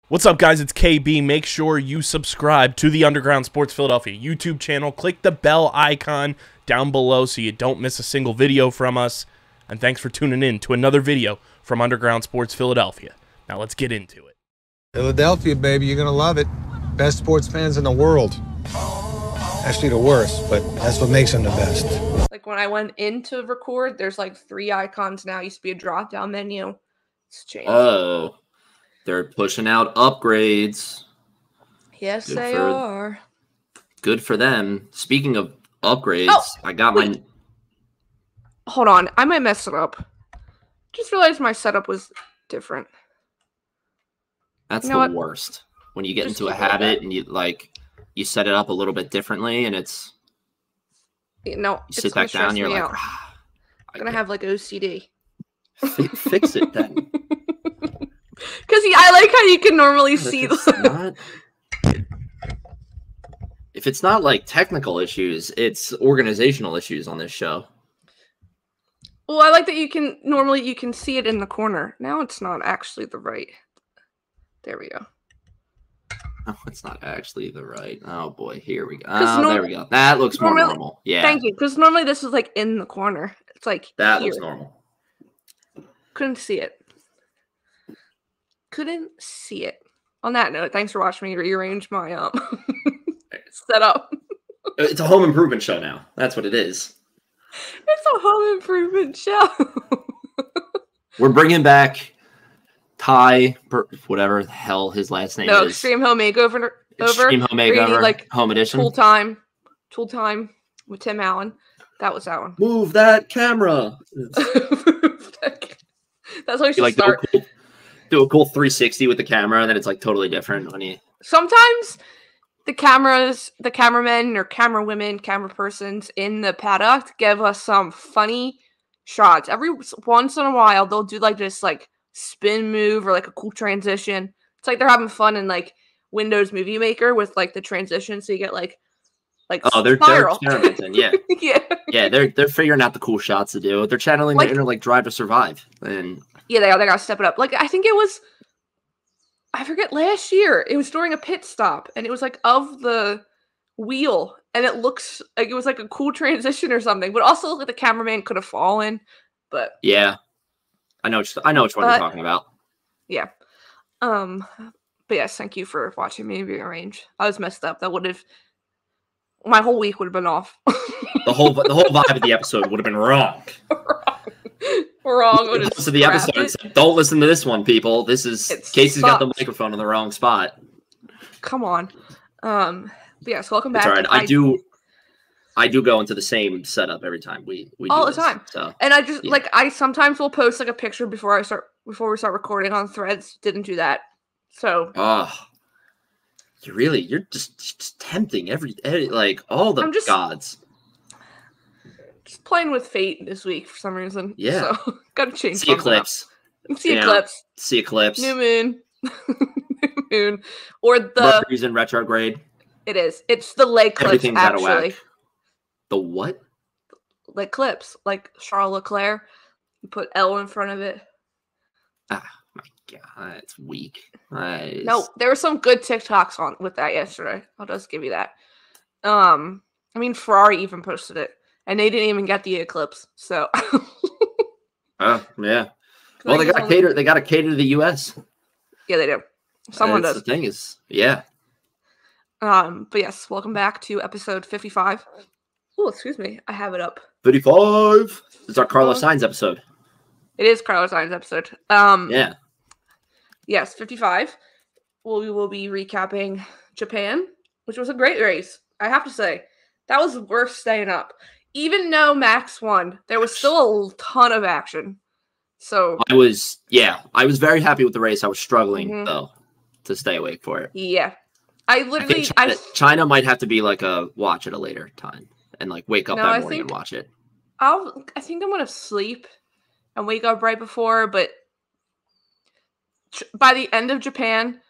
What's up, guys? It's KB. Make sure you subscribe to the Underground Sports Philadelphia YouTube channel. Click the bell icon down below so you don't miss a single video from us. And thanks for tuning in to another video from Underground Sports Philadelphia. Now let's get into it. Philadelphia, baby, you're going to love it. Best sports fans in the world. Actually, the worst, but that's what makes them the best. Like when I went in to record, there's like 3 icons now. It used to be a drop-down menu. It's changed. Oh. They're pushing out upgrades. Yes, they are. Good for them. Speaking of upgrades, I got my... Hold on. I might mess it up. Just realized my setup was different. That's the worst. When you get into a habit and you set it up a little bit differently and it's... No, you sit back down and you're like... I'm going to have like OCD. Fix it then. Because I like how you can normally see the... If it's not like technical issues, it's organizational issues on this show. Well, I like that you can see it in the corner. Now it's not actually the right. There we go. Oh, it's not actually the right. Oh boy, here we go. Oh, there we go. That looks more normal. Yeah. Thank you. Because normally this is like in the corner. It's like that here. Looks normal. Couldn't see it. Couldn't see it. On that note, thanks for watching me rearrange my setup. It's a home improvement show now. That's what it is. It's a home improvement show. We're bringing back Ty, whatever the hell his last name is. Extreme Home Makeover. Extreme Home Makeover, like Home Edition. Tool Time with Tim Allen. That was that one. Move that camera. That's how you should start. Do a cool 360 with the camera, and then it's like totally different when you... Sometimes the cameramen or camera women, camera persons in the paddock give us some funny shots. Every once in a while, they'll do like this like spin move or like a cool transition. It's like they're having fun in like Windows Movie Maker with like the transition, so you get like they're experimenting, yeah. yeah, they're figuring out the cool shots to do. They're channeling the inner like Drive to Survive, and yeah, they gotta step it up. Like I think it was, I forget, last year it was during a pit stop, and it was like of the wheel, and it looks like it was like a cool transition or something. But also like the cameraman could have fallen. But yeah, I know which one you're talking about. Yeah, but yes, thank you for watching me rearrange. I was messed up. That would have. My whole week would have been off. the whole vibe of the episode would have been wrong. Wrong. So the episode said, don't listen to this one, people. This is Casey's got the microphone in the wrong spot. Come on. Yes, welcome back. It's all right. I do go into the same setup every time we all do the time. So and I just I sometimes will post like a picture before we start recording on Threads. Didn't do that. So you're just tempting all the gods. Just playing with fate this week for some reason. Yeah. So gotta change. See eclipse. See eclipse. New moon. New moon. Or the Mercury's in retrograde. It is. It's the leg clips. Everything's out of whack. The what? Leg clips. Like Charles Leclerc. You put L in front of it. Ah, my God, it's weak. No, there were some good TikToks with that yesterday. I'll just give you that. I mean, Ferrari even posted it, and they didn't even get the eclipse. So, yeah. Well, they got to cater. They got to cater to the U.S. Yeah, they do. Someone does. The thing is, yeah. But yes, welcome back to episode 55. Oh, excuse me, I have it up. 55. It's our Carlos Sainz episode. It is Carlos Sainz episode. Yeah. Yes, 55. We will be recapping Japan, which was a great race. I have to say, that was worth staying up. Even though Max won, there was still a ton of action. So I was very happy with the race. I was struggling though to stay awake for it. Yeah, I China might have to be like a watch at a later time and like wake up that morning and watch it. I think I'm gonna sleep and wake up right before, but by the end of Japan,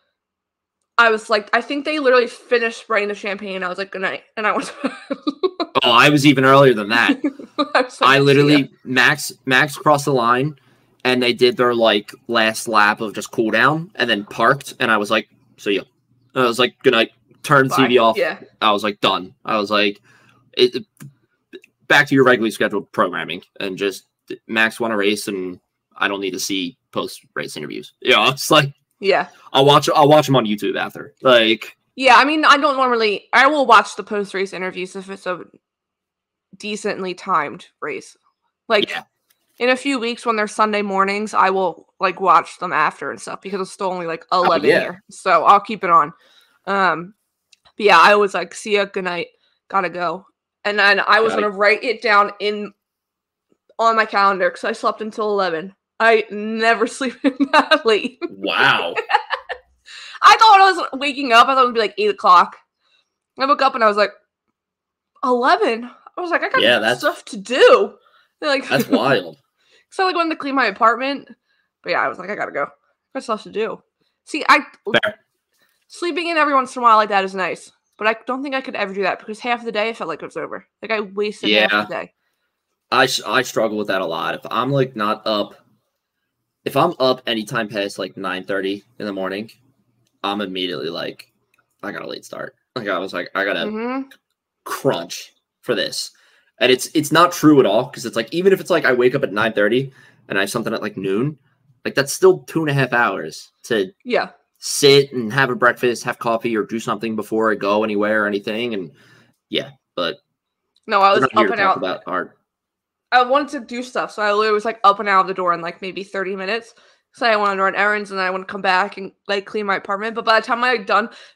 I was like, I think they literally finished spraying the champagne. I was like, good night. And I went to bed. I was even earlier than that. I literally, Max crossed the line, and they did their like last lap of just cool down and then parked, and I was like, "See ya." I was like, "Good night." Turned the TV off. Yeah. I was like, done. I was like, back to your regularly scheduled programming, and just Max won a race, and I don't need to see post-race interviews. Yeah, it's like, yeah, I'll watch them on YouTube after. Like, yeah, I mean, I will watch the post-race interviews if it's a decently timed race. Like, in a few weeks when they're Sunday mornings, I will like watch them after and stuff because it's still only like 11 here, so I'll keep it on. But yeah, I was like, see ya, good night, gotta go. And then I was gonna write it down on my calendar because I slept until 11. I never sleep that late. Wow. I thought I was waking up. I thought it would be like 8 o'clock. I woke up and I was like, 11? I was like, I got stuff to do. Like, that's wild. So I like wanted to clean my apartment. But yeah, I was like, I gotta go. I got stuff to do. See, Fair. Sleeping in every once in a while like that is nice. But I don't think I could ever do that because half the day I felt like it was over. Like I wasted half the day. I struggle with that a lot. If I'm like not up, if I'm up anytime past like 9:30 in the morning, I'm immediately like, I got a late start. Like I was like, I gotta crunch for this. And it's not true at all because it's like even if it's like I wake up at 9:30 and I have something at like noon, like that's still 2.5 hours to sit and have a breakfast, have coffee, or do something before I go anywhere or anything. And but no, I was up and out. About art. I wanted to do stuff, so I literally was like up and out of the door in like maybe 30 minutes. So I wanted to run errands and then I want to come back and like clean my apartment. But by the time I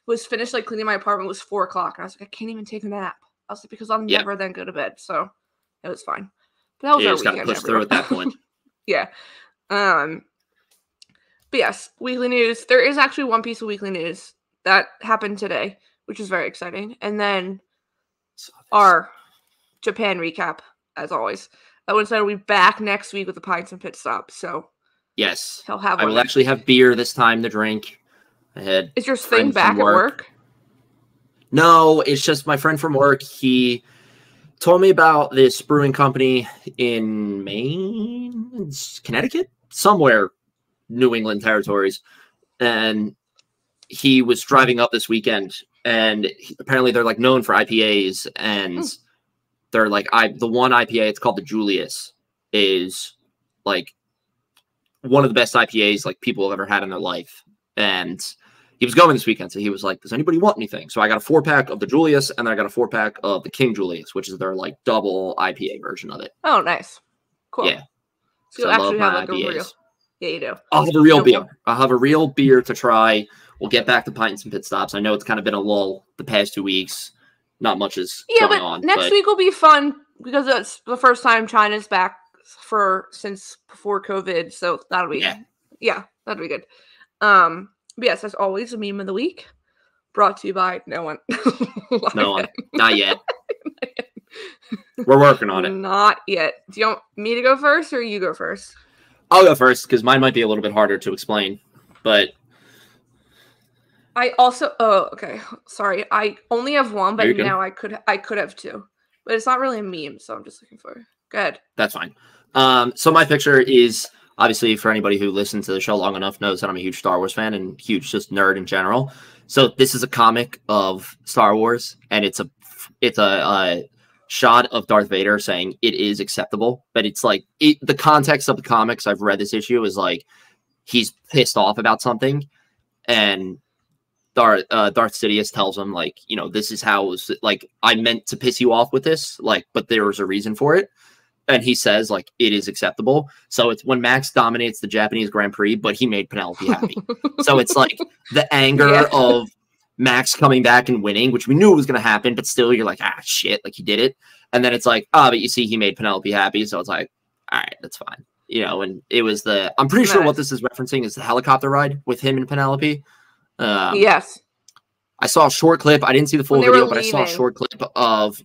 was finished like cleaning my apartment, it was 4 o'clock, and I was like, I can't even take a nap. I was like, because I'll never then go to bed, so it was fine. But that was our weekend. Push through at that point. Yeah. But yes, weekly news. There is actually one piece of weekly news that happened today, which is very exciting. And then our Japan recap, as always. Owen said we'll be back next week with the Pints and Pit Stop. So yes, he'll have. I will actually have beer this time to drink. Ahead. Is your thing back at work? No, it's just my friend from work. He told me about this brewing company in Maine, Connecticut, somewhere. New England territories, and he was driving up this weekend, and apparently they're like known for IPAs, and they're like the one IPA, it's called the Julius, is like one of the best IPAs like people have ever had in their life. And he was going this weekend, so he was like, does anybody want anything? So I got a 4-pack of the Julius, and then I got a 4-pack of the King Julius, which is their like double IPA version of it. Oh, nice. Cool. Yeah. So you actually have like a real. Yeah, you do. I'll have a real beer. I'll have a real beer to try. We'll get back to Pints and Pit Stops. I know it's kind of been a lull the past 2 weeks. Not much is going on. Next week will be fun because it's the first time China's back since before COVID. So that'll be that'll be good. But yes, as always, a meme of the week brought to you by no one. No one. Not yet. We're working on it. Not yet. Do you want me to go first or you go first? I'll go first because mine might be a little bit harder to explain, but I also okay. Sorry, I only have one, but now I could have two, but it's not really a meme, so I'm just looking for it. Go ahead. That's fine. So my picture is obviously for anybody who listens to the show long enough knows that I'm a huge Star Wars fan and huge just nerd in general. So this is a comic of Star Wars, and it's a shot of Darth Vader saying it is acceptable, but it's like the context of the comics I've read this issue is like he's pissed off about something, and Darth Sidious tells him like, you know, this is how it was, like I meant to piss you off with this, like, but there was a reason for it, and he says like it is acceptable. So it's when Max dominates the Japanese Grand Prix, but he made Penelope happy. So it's like the anger of Max coming back and winning, which we knew was going to happen, but still you're like, ah, shit, like he did it. And then it's like, but you see, he made Penelope happy. So it's like, all right, that's fine. You know, and it was I'm pretty sure what this is referencing is the helicopter ride with him and Penelope. Yes. I saw a short clip. I didn't see the full video, but I saw a short clip of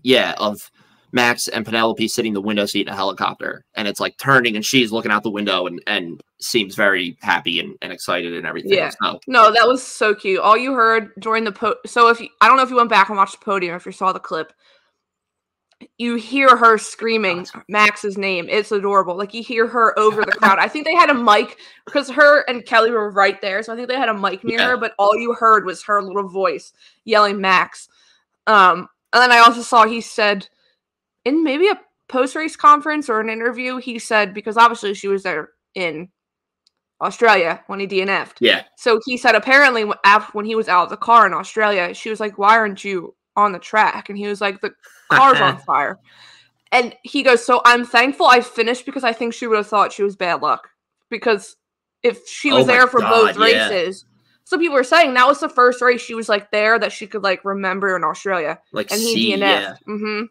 Max and Penelope sitting in the window seat in a helicopter. And it's like turning and she's looking out the window and seems very happy and excited and everything. Yeah. So. No, that was so cute. All you heard during the so I don't know if you went back and watched the podium, if you saw the clip. you hear her screaming Max's name. It's adorable. Like, you hear her over the crowd. I think they had a mic because her and Kelly were right there. So I think they had a mic near her, but all you heard was her little voice yelling Max. And then I also saw he said in maybe a post-race conference or an interview, he said, because obviously she was there in Australia when he DNF'd. Yeah. So he said apparently when he was out of the car in Australia, she was like, "Why aren't you on the track?" And he was like, "The car's on fire." And he goes, "So I'm thankful I finished because I think she would have thought she was bad luck. Because if she was there for both races." Some people were saying that was the first race she was like there that she could like remember in Australia. Like, and he DNF'd. Yeah. Mm-hmm.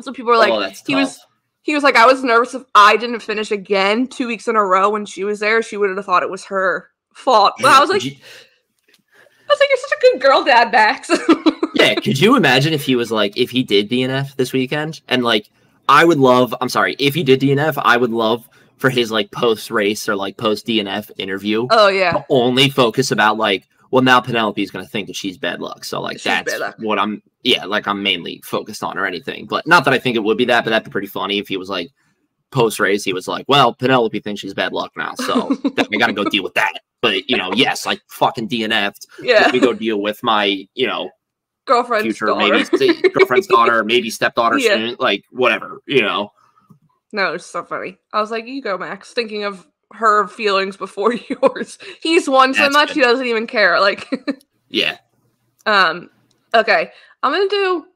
So people were like, that's tough. He was like, I was nervous if I didn't finish again 2 weeks in a row when she was there. She would have thought it was her fault. But I was like, you're such a good girl, Dad, Max. Yeah, could you imagine if he did DNF this weekend? And like, if he did DNF, I would love for his like post-race or like post-DNF interview. Oh, yeah. To only focus about like, well, now Penelope's going to think that she's bad luck. So like, that's what I'm mainly focused on or anything. But not that I think it would be that, but that'd be pretty funny if he was like post-race, he was like, well, Penelope thinks she's bad luck now. So I got to go deal with that. But, yes, like fucking DNF'd. Yeah. Let me go deal with my, girlfriend's future, daughter. maybe girlfriend's daughter, maybe stepdaughter soon, like whatever, No, it's so funny. I was like, you go, Max, thinking of her feelings before yours. He's won so much he doesn't even care. Like, yeah. Okay, I'm gonna do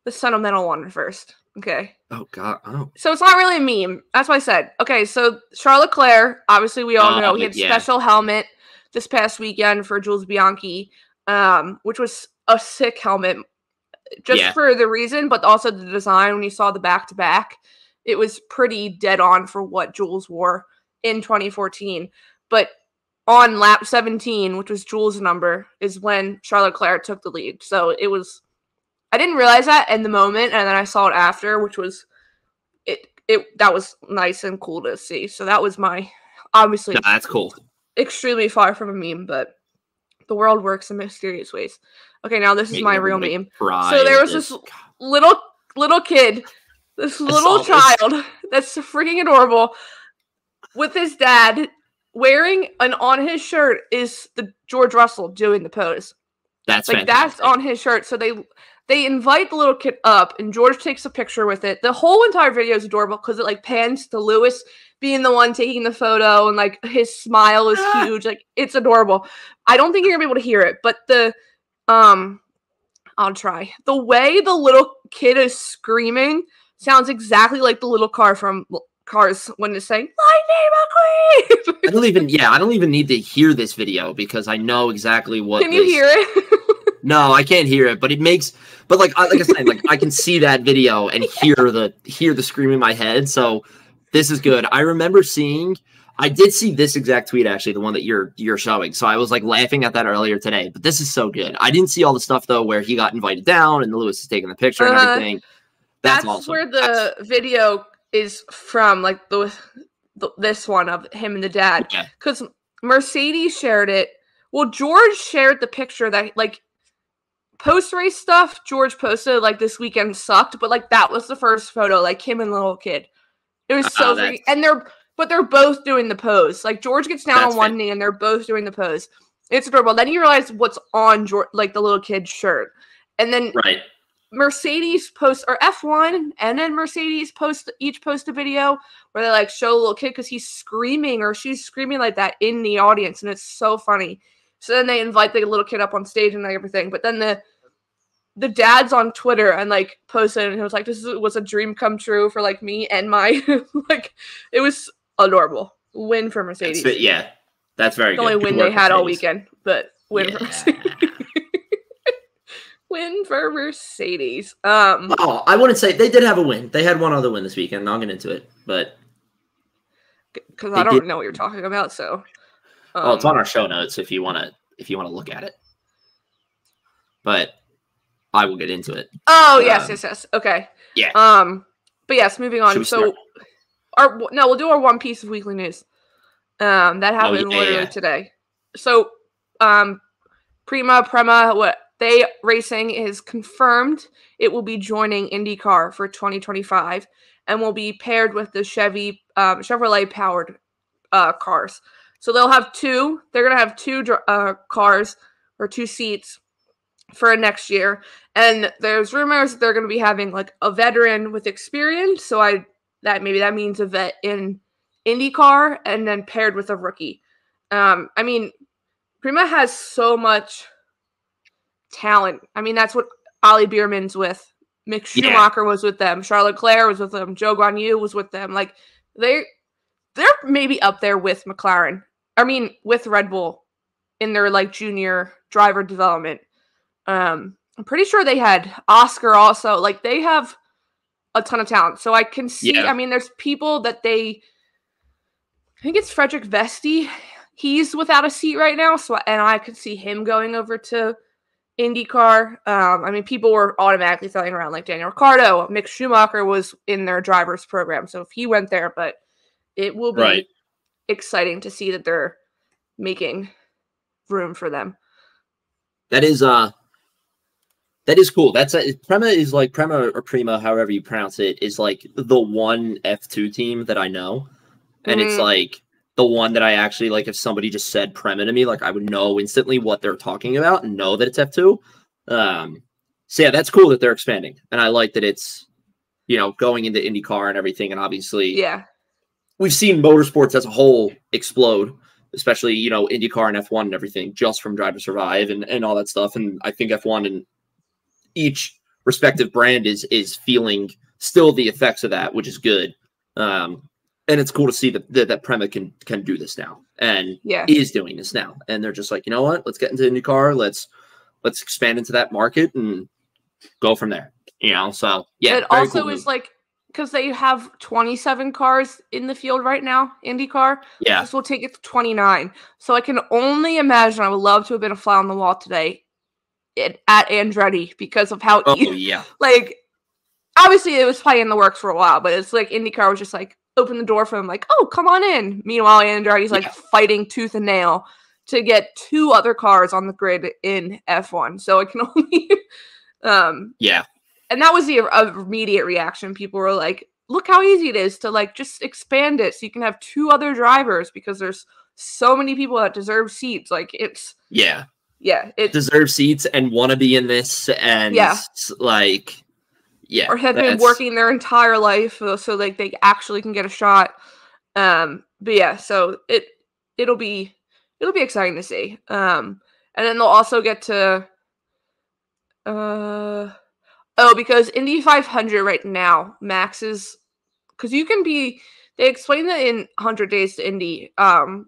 the sentimental one first. Okay. Oh God. Oh. So it's not really a meme. That's what I said. Okay, so Charles Leclerc, obviously we all know he had a special helmet this past weekend for Jules Bianchi, which was a sick helmet, just for the reason, but also the design. When you saw the back-to-back, it was pretty dead on for what Jules wore in 2014. But on lap 17, which was Jules' number, is when Charles Leclerc took the lead. So it was, I didn't realize that in the moment, and then I saw it after, which was, that was nice and cool to see. So that was my, obviously, that's cool. Extremely far from a meme, but the world works in mysterious ways. Okay, now this is my real meme. So there was this little kid, this little child that's freaking adorable with his dad wearing, and on his shirt is the George Russell doing the pose. That's like fantastic. That's on his shirt. So they invite the little kid up, and George takes a picture with it. The whole entire video is adorable because it like pans to Lewis being the one taking the photo, and like his smile is huge. Like, it's adorable. I don't think you're gonna be able to hear it, but I'll try. The way the little kid is screaming sounds exactly like the little car from Cars when it's saying Lightning McQueen. I don't even need to hear this video because I know exactly what. Can you hear it? No, I can't hear it, but like I said, like I can see that video and hear the scream in my head. So this is good. I did see this exact tweet, actually, the one that you're showing. So I was like laughing at that earlier today, but this is so good. I didn't see all the stuff though where he got invited down and Lewis is taking the picture and everything. That's awesome. Where the video is from, like this one of him and the dad. Because Mercedes shared it. Well, George shared the picture that like post-race stuff George posted like this weekend sucked, but like that was the first photo, like him and the little kid. It was so freaking, and they're both doing the pose. Like George gets down on one knee and they're both doing the pose. It's adorable. Then you realize what's on George, like the little kid's shirt. And then Mercedes posts, or F1 and then Mercedes each post a video where they like show a little kid because he's screaming or she's screaming like that in the audience, and it's so funny. So then they invite the little kid up on stage and everything. But then the dad's on Twitter and like posted, and it was like, this was a dream come true for like me and my like, it was adorable. Win for Mercedes. That's very good. The only win they had all weekend, but win for Mercedes. Win for Mercedes. I wouldn't say they did have a win. They had one other win this weekend. I'll get into it, but because I don't know what you're talking about. So, it's on our show notes if you want to look at it. But I will get into it. Oh yes. Okay. Yeah. But yes, moving on. So, we'll do our one piece of weekly news. That happened literally today. So, PREMA, they Racing is confirmed it will be joining IndyCar for 2025 and will be paired with the Chevrolet powered cars. So they'll have two. They're gonna have two cars or two seats for next year. And there's rumors that they're gonna be having like a veteran with experience. So that means a vet in IndyCar and then paired with a rookie. I mean, PREMA has so much talent. I mean, that's what Ollie Bierman's with. Mick Schumacher was with them. Charles Leclerc was with them. Joe Guan Yu was with them. Like they're maybe up there with McLaren. I mean, with Red Bull in their like junior driver development. I'm pretty sure they had Oscar also. Like they have a ton of talent. So I can see. I mean, there's people that I think it's Frederick Vesti. He's without a seat right now. And I could see him going over to IndyCar. I mean, people were automatically throwing around like Daniel Ricciardo. Mick Schumacher was in their driver's program, so if he went there, but it will be exciting to see that they're making room for them. That is cool. That's PREMA is like PREMA, however you pronounce it, is like the one F2 team that I know, and it's like the one that I actually like. If somebody just said PREMA to me, like I would know instantly what they're talking about and know that it's F2. So yeah, that's cool that they're expanding, and I like that it's going into IndyCar and everything. And obviously, we've seen motorsports as a whole explode, especially IndyCar and F1 and everything, just from Drive to Survive and all that stuff. And I think F1 and each respective brand is feeling still the effects of that, which is good. And it's cool to see that PREMA can do this now and is doing this now. And they're just like, you know what? Let's get into IndyCar. Let's expand into that market and go from there. So yeah. It also is like, because they have 27 cars in the field right now, IndyCar. Yeah. This will take it to 29. So I can only imagine I would love to have been a fly on the wall today at Andretti because of how like obviously it was probably in the works for a while, but it's like IndyCar was just like open the door for him, like, oh, come on in. Meanwhile, Andretti's like fighting tooth and nail to get two other cars on the grid in F1. So it can only and that was the immediate reaction. People were like, look how easy it is to like just expand it so you can have two other drivers because there's so many people that deserve seats. Like it's it deserves seats and want to be in this and or have been working their entire life so like they actually can get a shot. But yeah, so it'll be exciting to see. And then they'll also get to because Indy 500 right now, Max is because you can be. They explained that in 100 Days to Indy, the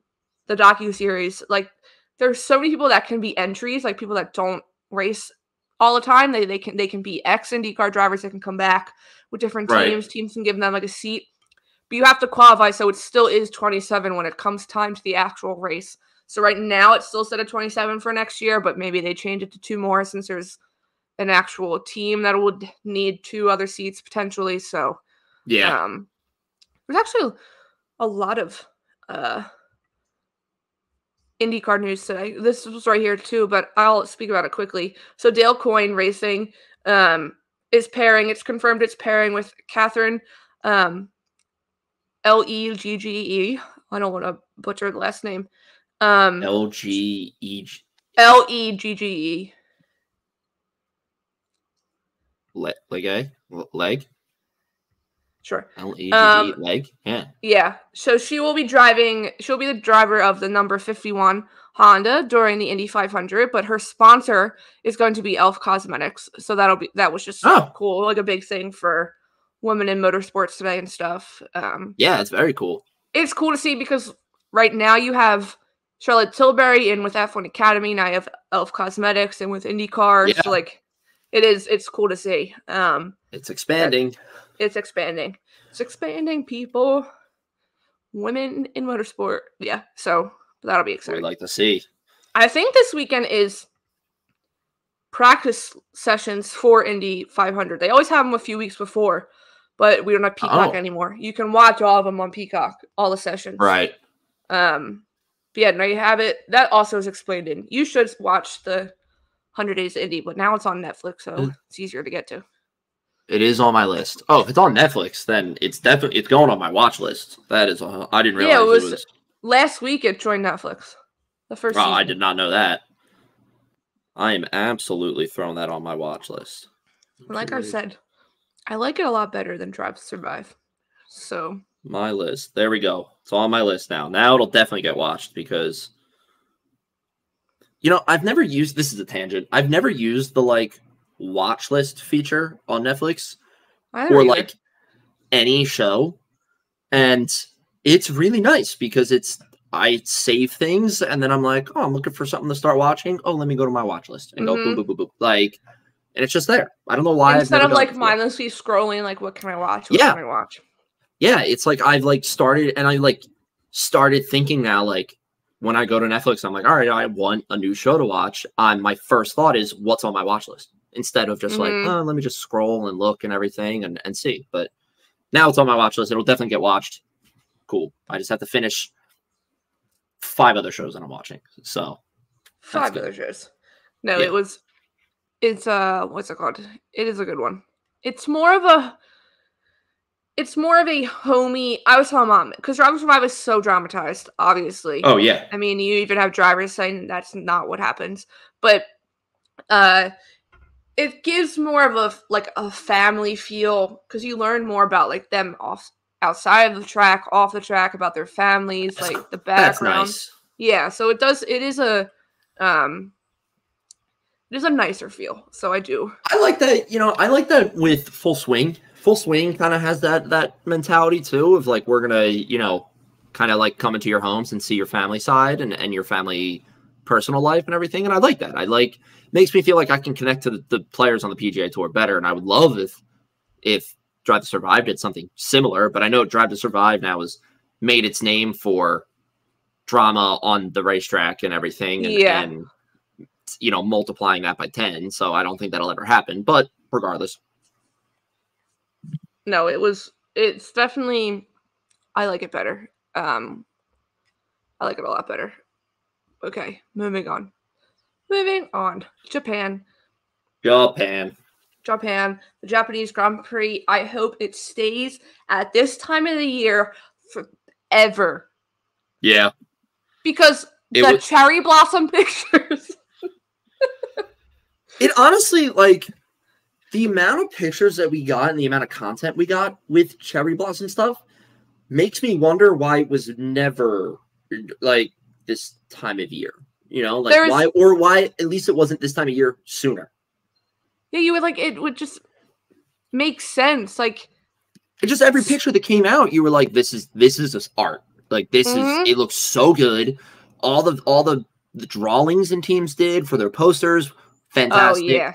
docu-series, like there's so many people that can be entries, like people that don't race all the time. They can be ex IndyCar drivers that can come back with different teams. Teams can give them like a seat, but you have to qualify. So it still is 27 when it comes time to the actual race. So right now it's still set at 27 for next year, but maybe they change it to 2 more since there's an actual team that would need 2 other seats potentially. So there's actually a lot of IndyCar news today. This was right here too, but I'll speak about it quickly. So Dale Coyne Racing is pairing. It's confirmed it's pairing with Catherine Legge. I don't want to butcher the last name. Legge. Legge. Leg. Sure. Legge. Leg. Yeah. Yeah. So she will be driving. She'll be the driver of the number 51 Honda during the Indy 500. But her sponsor is going to be Elf Cosmetics. So that was just cool, like a big thing for women in motorsports today and stuff. Yeah, it's very cool. It's cool to see because right now you have Charlotte Tilbury in with F1 Academy. Now you have Elf Cosmetics and with IndyCar. Yeah. So like. It's cool to see. It's expanding. It's expanding. It's expanding, people. Women in motorsport. Yeah, so that'll be exciting. We'd like to see. I think this weekend is practice sessions for Indy 500. They always have them a few weeks before, but we don't have Peacock anymore. You can watch all of them on Peacock, all the sessions. Right. But yeah, now you have it. That also is explained in. You should watch the 100 Days of Indy, but now it's on Netflix, so it's easier to get to. It is on my list. Oh, if it's on Netflix, then it's going on my watch list. That is, I didn't realize it was last week. It joined Netflix. The first. I did not know that. I am absolutely throwing that on my watch list. Like I said, I like it a lot better than Drive to Survive. So my list. There we go. It's on my list now. Now it'll definitely get watched because, I've never used. This is a tangent. I've never used the watch list feature on Netflix or any show, and it's really nice because I save things and then I'm like, oh, I'm looking for something to start watching. Oh, let me go to my watch list and go boom, boom, boom, boom. And it's just there. I don't know why. Instead of mindlessly scrolling, what can I watch? What can I watch? Yeah, it's I've started and I started thinking now when I go to Netflix, I'm like, all right, I want a new show to watch. My first thought is what's on my watch list. Instead of just let me just scroll and look and everything and see. But now it's on my watch list. It'll definitely get watched. Cool. I just have to finish 5 other shows that I'm watching. So 5 other shows. No, yeah. It's what's it called? It is a good one. It's more of a homey. I was telling Mom because Drive to Survive is so dramatized, obviously. Oh yeah. I mean, you even have drivers saying that's not what happens. But it gives more of a family feel because you learn more about them outside of the track, off the track, about their families, the background. That's nice. Yeah, so it is a nicer feel. So I do. I like that, I like that with Full Swing. Full Swing kind of has that mentality too of we're gonna, kind of come into your homes and see your family side and your family personal life and everything. And I like that. Makes me feel like I can connect to the players on the PGA Tour better. And I would love if Drive to Survive did something similar, but I know Drive to Survive now has made its name for drama on the racetrack and everything and multiplying that by 10. So I don't think that'll ever happen, but regardless. No, it's definitely, I like it better. I like it a lot better. Okay, moving on. Japan. The Japanese Grand Prix. I hope it stays at this time of the year forever. Yeah. Because cherry blossom pictures. It honestly, the amount of pictures that we got and the amount of content we got with cherry blossom stuff makes me wonder why it was never, this time of year. Why at least it wasn't this time of year sooner. Yeah, you would it would just make sense. Just every picture that came out, you were like, this is just art. This is it looks so good. All the drawings and teams did for their posters, fantastic. Oh yeah.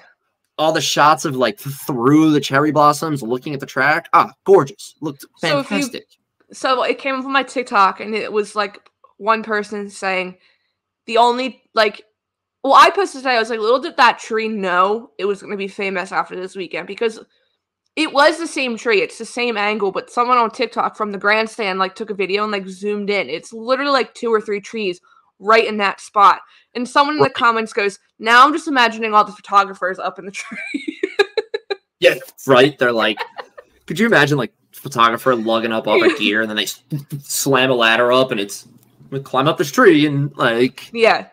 All the shots of through the cherry blossoms, looking at the track, gorgeous. Looked fantastic. So it came from my TikTok, and it was one person saying the only I posted today. I was little did that tree know it was going to be famous after this weekend because it was the same tree. It's the same angle, but someone on TikTok from the grandstand took a video and zoomed in. It's literally 2 or 3 trees right in that spot. And someone in the comments goes, "Now I'm just imagining all the photographers up in the tree." Yeah, right. They're could you imagine photographer lugging up all their gear and then they slam a ladder up and it's climb up this tree and yeah.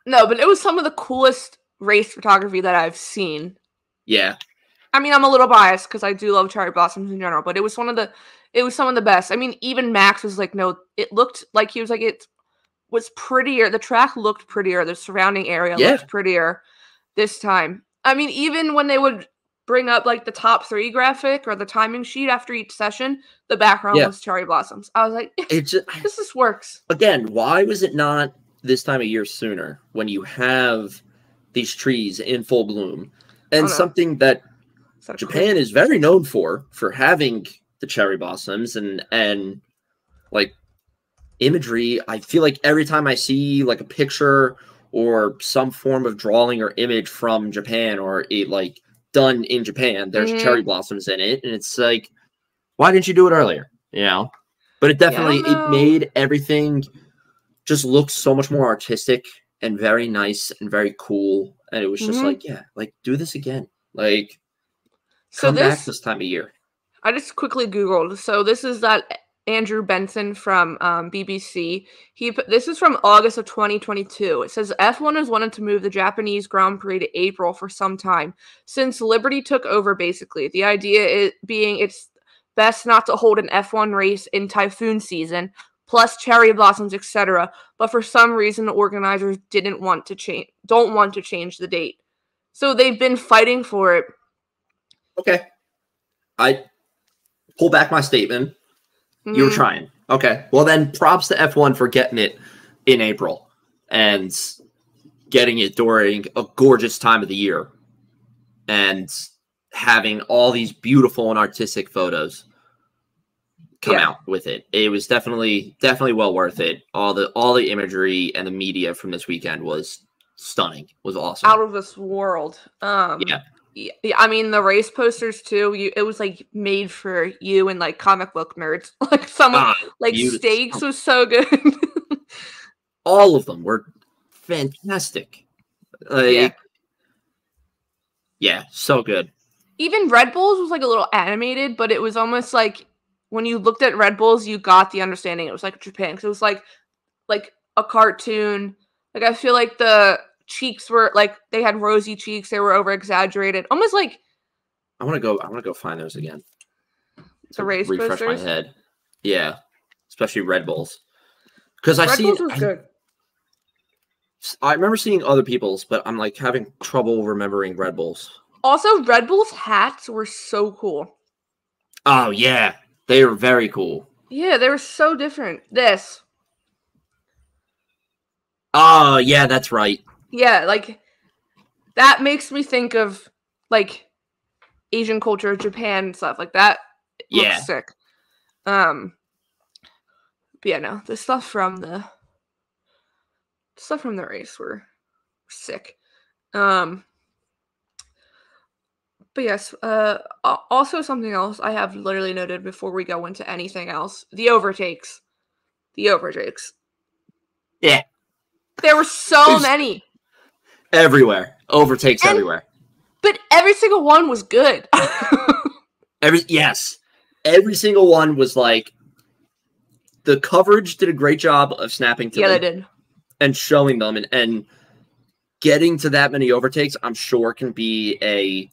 No, but it was some of the coolest race photography that I've seen. Yeah. I mean, I'm a little biased because I do love cherry blossoms in general, but it was some of the best. I mean, even Max was no, it looked like he was it was prettier. The track looked prettier. The surrounding area looked prettier this time. I mean, even when they would bring up the top 3 graphic or the timing sheet after each session, the background was cherry blossoms. I was this works. Again, why was it not this time of year sooner when you have these trees in full bloom and something that Japan is very known for having the cherry blossoms and imagery. I feel every time I see a picture or some form of drawing or image from Japan or it done in Japan, there's cherry blossoms in it, and it's why didn't you do it earlier? But it definitely it made everything just look so much more artistic and very nice and very cool. And it was just like, yeah, like do this again. Like come back this time of year. I just quickly Googled. So this is that Andrew Benson from BBC. This is from August of 2022. It says F1 has wanted to move the Japanese Grand Prix to April for some time since Liberty took over. Basically, the idea being it's best not to hold an F1 race in typhoon season, plus cherry blossoms, etc. But for some reason, the organizers don't want to change the date. So they've been fighting for it. Okay, I pull back my statement. You were trying. Okay. Well, then props to F1 for getting it in April and getting it during a gorgeous time of the year and having all these beautiful and artistic photos come out with it. It was definitely well worth it. All the imagery and the media from this weekend was stunning. It was awesome. Out of this world. Yeah, I mean the race posters too. It was like made for you and like comic book nerds. Like Stakes was so good. All of them were fantastic. Like, yeah, so good. Even RedBull's was like a little animated, but it was almost like when you looked at RedBull's, you got the understanding it was like Japan. Because it was like a cartoon. Like I feel like the cheeks were like they had rosy cheeks. They were over exaggerated, almost like. I want to go find those again. The race refresh posters? my head. Yeah, especially Red Bulls, because I remember seeing other people's, but I'm like having trouble remembering Red Bulls. Also, Red Bull's hats were so cool. Oh yeah, they were very cool. Yeah, they were so different. This. Oh yeah, that's right. Yeah, like that makes me think of like Asian culture, Japan and stuff like that. Looks sick. But yeah, no, the stuff from the race were sick. But yes, also something else I have literally noted before we go into anything else: the overtakes. Yeah, there were so many. Everywhere. Overtakes everywhere. But every single one was good. Every single one was like the coverage did a great job of snapping to them. Yeah, they did. And showing them and getting to that many overtakes, I'm sure can be a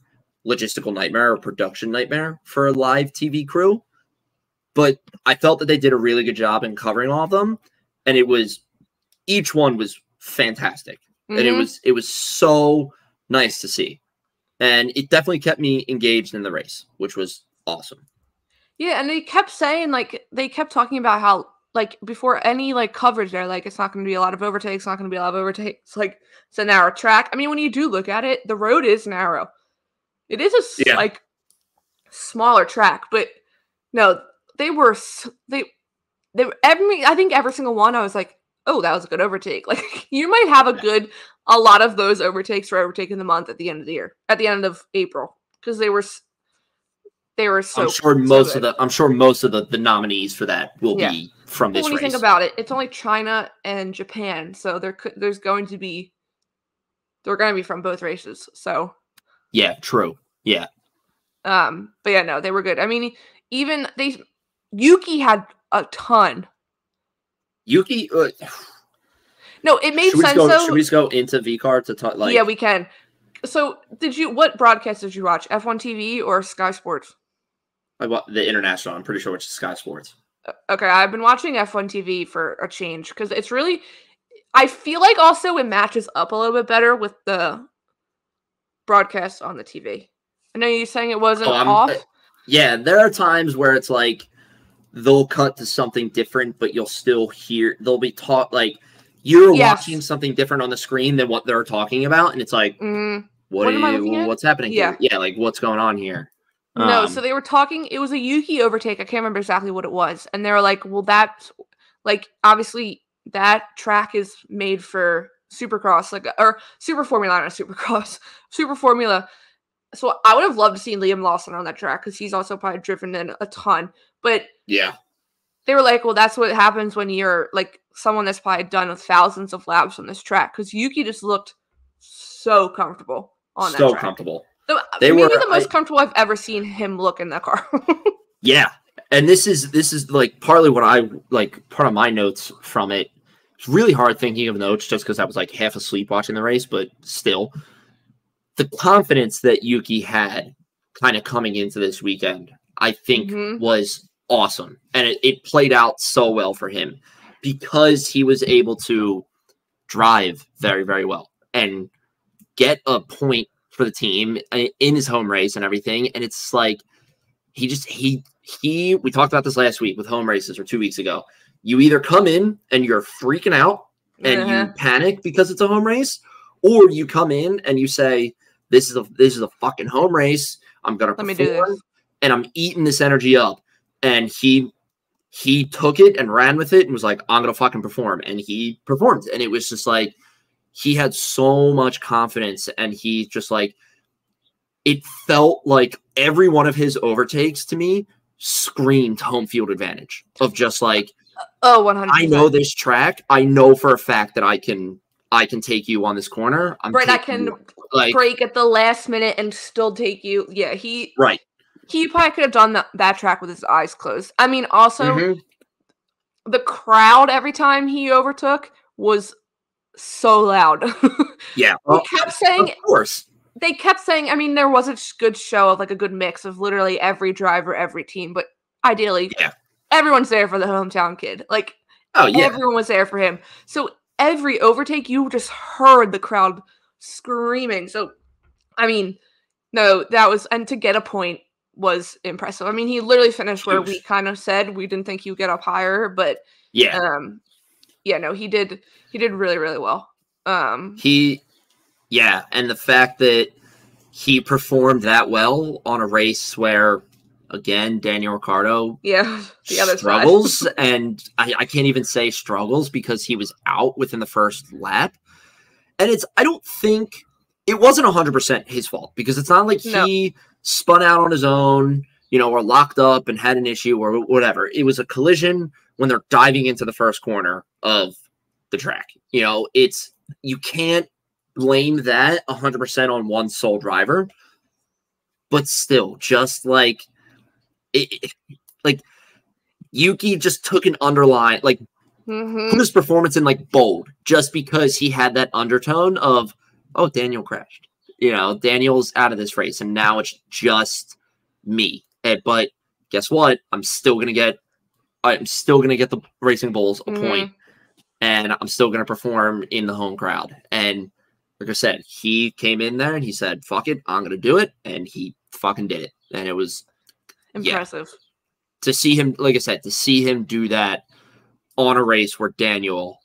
logistical nightmare or production nightmare for a live TV crew. But I felt that they did a really good job in covering all of them. And each one was fantastic. And it was so nice to see. And it definitely kept me engaged in the race, which was awesome. Yeah, and they kept saying, like, they kept talking about how, like, before any, like, coverage there, like, it's not going to be a lot of overtakes, like, it's a narrow track. I mean, when you do look at it, the road is narrow. It is like, smaller track, but, no, I think every single one, I was like, oh, that was a good overtake. Like, you might have a lot of those overtakes for overtaking the month at the end of the year, at the end of April, because they were so. I'm sure most of the nominees for that will be from this race. When you think about it, it's only China and Japan, so they're going to be from both races. So yeah, true. Yeah. But yeah, no, they were good. I mean, even Yuki had a ton. Yuki. No, it made sense though. Should we just go into VCAR to talk? Like, yeah, we can. So, what broadcast did you watch? F1 TV or Sky Sports? I watched the international. I'm pretty sure it's Sky Sports. Okay, I've been watching F1 TV for a change because it's really. I feel like also it matches up a little bit better with the broadcast on the TV. I know you're saying it wasn't off. Yeah, there are times where it's like they'll cut to something different, but you'll still hear they'll be taught like you're watching something different on the screen than what they're talking about, and it's like, what's happening here? Yeah, like what's going on here? No, so they were talking. It was a Yuki overtake. I can't remember exactly what it was, and they were like, "Well, that's like obviously that track is made for Supercross, or Super Formula, not Supercross, Super Formula." So I would have loved to see Liam Lawson on that track because he's also probably driven in a ton. But yeah, they were like, well, that's what happens when you're like someone that's probably done with thousands of laps on this track, because Yuki just looked so comfortable on that track. So comfortable. Maybe the most comfortable I've ever seen him look in that car. Yeah. And this is like partly what I like, part of my notes from it. It's really hard thinking of notes just because I was like half asleep watching the race, but still, the confidence that Yuki had kind of coming into this weekend, I think was awesome. And it played out so well for him because he was able to drive very, very well and get a point for the team in his home race and everything. And it's like, we talked about this last week with home races or 2 weeks ago. You either come in and you're freaking out and you panic because it's a home race, or you come in and you say, this is a fucking home race. I'm going to perform and I'm eating this energy up. And he took it and ran with it and was like, I'm going to fucking perform. And he performed. And it was just like, he had so much confidence, and he just like, it felt like every one of his overtakes to me screamed home field advantage of just like, 100%. I know this track. I know for a fact that I can take you on this corner. I can break at the last minute and still take you. Yeah, he probably could have done that track with his eyes closed. I mean, also the crowd every time he overtook was so loud. Yeah, he kept saying, of course. They kept saying, I mean, there was a good show of like a good mix of literally every driver, every team, but ideally, everyone's there for the hometown kid. Like, everyone was there for him. So every overtake, you just heard the crowd screaming. So, I mean, no, that was, and to get a point was impressive. I mean, he literally finished where we kind of said we didn't think he would get up higher, but he did really, really well. And the fact that he performed that well on a race where, again, Daniel Ricciardo the other struggles, side. And I can't even say struggles because he was out within the first lap. And I don't think it wasn't 100% his fault, because it's not like he spun out on his own, or locked up and had an issue or whatever. It was a collision when they're diving into the first corner of the track. You can't blame that 100% on one sole driver, but still, just like Yuki just took an underline, like put his performance in like bold, just because he had that undertone of, oh, Daniel crashed. Daniel's out of this race, and now it's just me. But guess what? I'm still gonna get the Racing Bulls a point, and I'm still gonna perform in the home crowd. And like I said, he came in there and he said, "Fuck it, I'm gonna do it," and he fucking did it. And it was impressive to see him. Like I said, to see him do that on a race where Daniel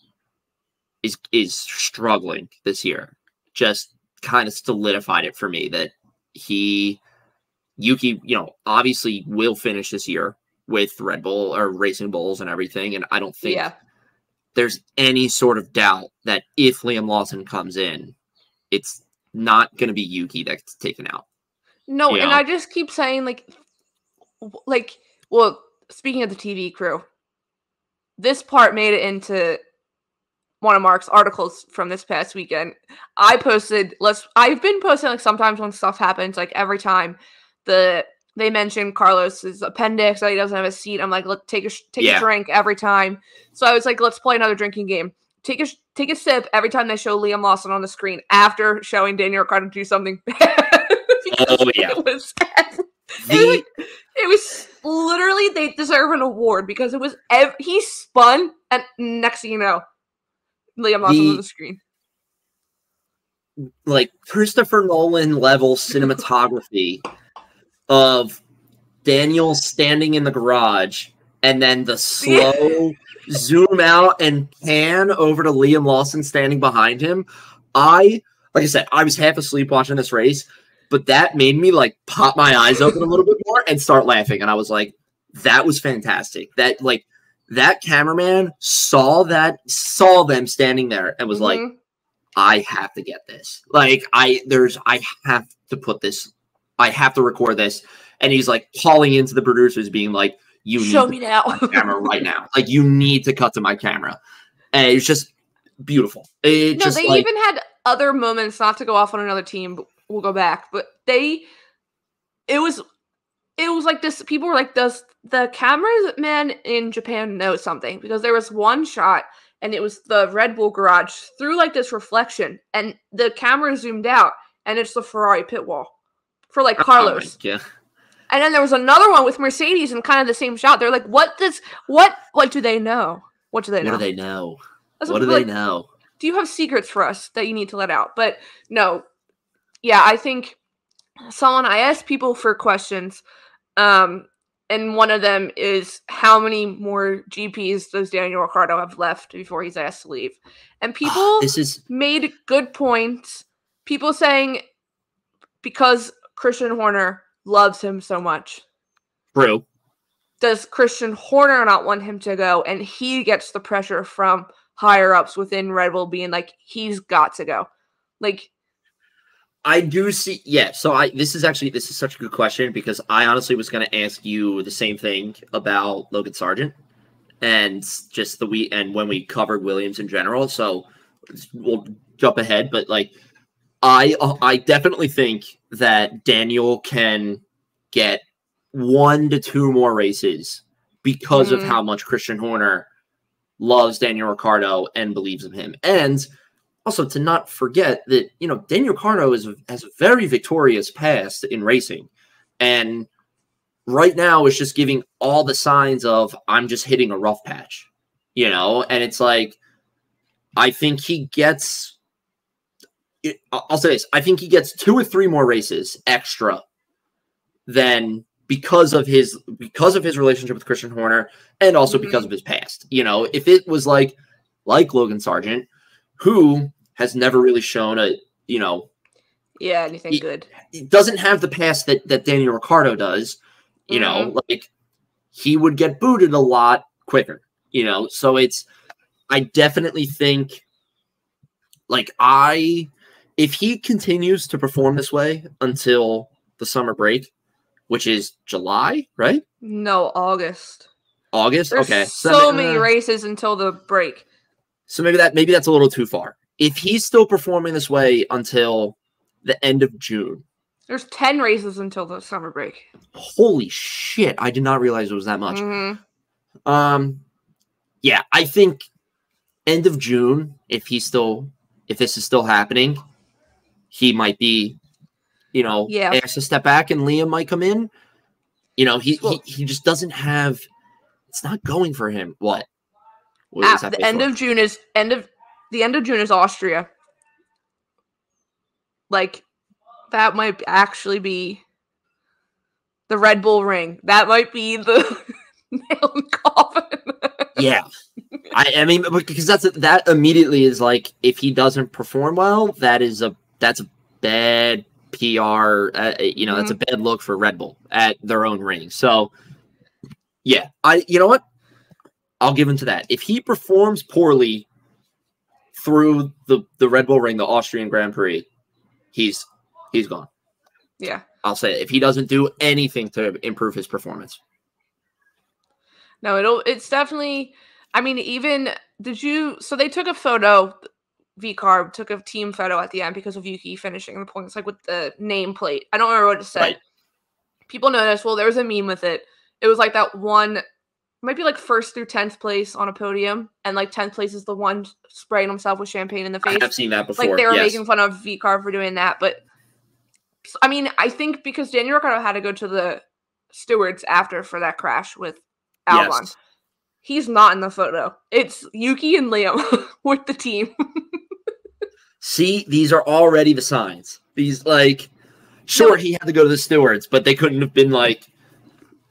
is struggling this year, just kind of solidified it for me that Yuki, obviously will finish this year with Red Bull or Racing Bulls and everything. And I don't think there's any sort of doubt that if Liam Lawson comes in, it's not going to be Yuki that's taken out. No, and I just keep saying, well, speaking of the TV crew, this part made it into one of Mark's articles from this past weekend. I've been posting sometimes when stuff happens, like every time they mention Carlos's appendix, that he doesn't have a seat, I'm like, look, take a drink every time. So I was like, let's play another drinking game. Take a sip every time they show Liam Lawson on the screen after showing Daniel Ricciardo do something bad. It was literally, they deserve an award because it was he spun, and next thing you know, Liam Lawson on the screen. Like Christopher Nolan level cinematography of Daniel standing in the garage, and then the slow zoom out and pan over to Liam Lawson standing behind him. Like I said, I was half asleep watching this race, but that made me like pop my eyes open a little bit more and start laughing. And I was like, that was fantastic. That cameraman saw them standing there and was like, I have to get this. I have to put this. I have to record this. And he's like calling into the producers being like, You Show need me now. camera right now. Like, you need to cut to my camera. And it's just beautiful. It No, just they even had other moments, not to go off on another team, but we'll go back. But it was like this. People were like, does the cameraman in Japan know something? Because there was one shot, and it was the Red Bull garage through like this reflection, and the camera zoomed out, and it's the Ferrari pit wall for like Carlos. yeah. And then there was another one with Mercedes and kind of the same shot. They're like, what do they know? What do they know? What do they know? That's What do they know? Do you have secrets for us that you need to let out? But no. Yeah, I think I asked people for questions. And one of them is, how many more GPs does Daniel Ricciardo have left before he's asked to leave? And people made good points. People saying because Christian Horner loves him so much. True. Does Christian Horner not want him to go? And he gets the pressure from higher ups within Red Bull being like, he's got to go. Like, I do see. Yeah. So this is such a good question, because I honestly was going to ask you the same thing about Logan Sargent and just when we covered Williams in general. So we'll jump ahead, but like, I definitely think that Daniel can get 1 to 2 more races because of how much Christian Horner loves Daniel Ricciardo and believes in him. And also to not forget that, Daniel Ricciardo has a very victorious past in racing. And right now is just giving all the signs of, I'm just hitting a rough patch, and it's like, I think he gets, I'll say this, I think he gets 2 or 3 more races extra than because of his relationship with Christian Horner, and also because of his past. If it was like Logan Sargent, who has never really shown anything good. He doesn't have the past that Daniel Ricciardo does, like, he would get booted a lot quicker, so I definitely think, like, if he continues to perform this way until the summer break, which is July, right? No, August. August? There's okay. So many races until the break. So maybe that's a little too far. If he's still performing this way until the end of June. There's 10 races until the summer break. Holy shit. I did not realize it was that much. Yeah, I think end of June, if this is still happening, he might be, asked to step back, and Liam might come in. He just doesn't have, it's not going for him. What is that? The end of June is Austria. Like, that might actually be the Red Bull ring. That might be the nail in the coffin. Yeah. I mean, because that immediately is like, if he doesn't perform well, that's a bad PR. That's a bad look for Red Bull at their own ring. So, yeah, you know what? I'll give him to that. If he performs poorly through the Red Bull ring, the Austrian Grand Prix, he's gone. Yeah, I'll say it. If he doesn't do anything to improve his performance. No, it's definitely. I mean, so they took a photo. VCarb took a team photo at the end because of Yuki finishing the points, like with the nameplate. I don't remember what it said. Right. People noticed. Well, there was a meme with it. It was like that one, might be like 1st through 10th place on a podium, and like 10th place is the one spraying himself with champagne in the face. I've seen that before. Like, they were making fun of VCarb for doing that, but I mean, I think because Daniel Ricciardo had to go to the stewards after for that crash with Albon. Yes. He's not in the photo. It's Yuki and Liam with the team. See, these are already the signs. These, like, sure, he had to go to the stewards, but they couldn't have been like,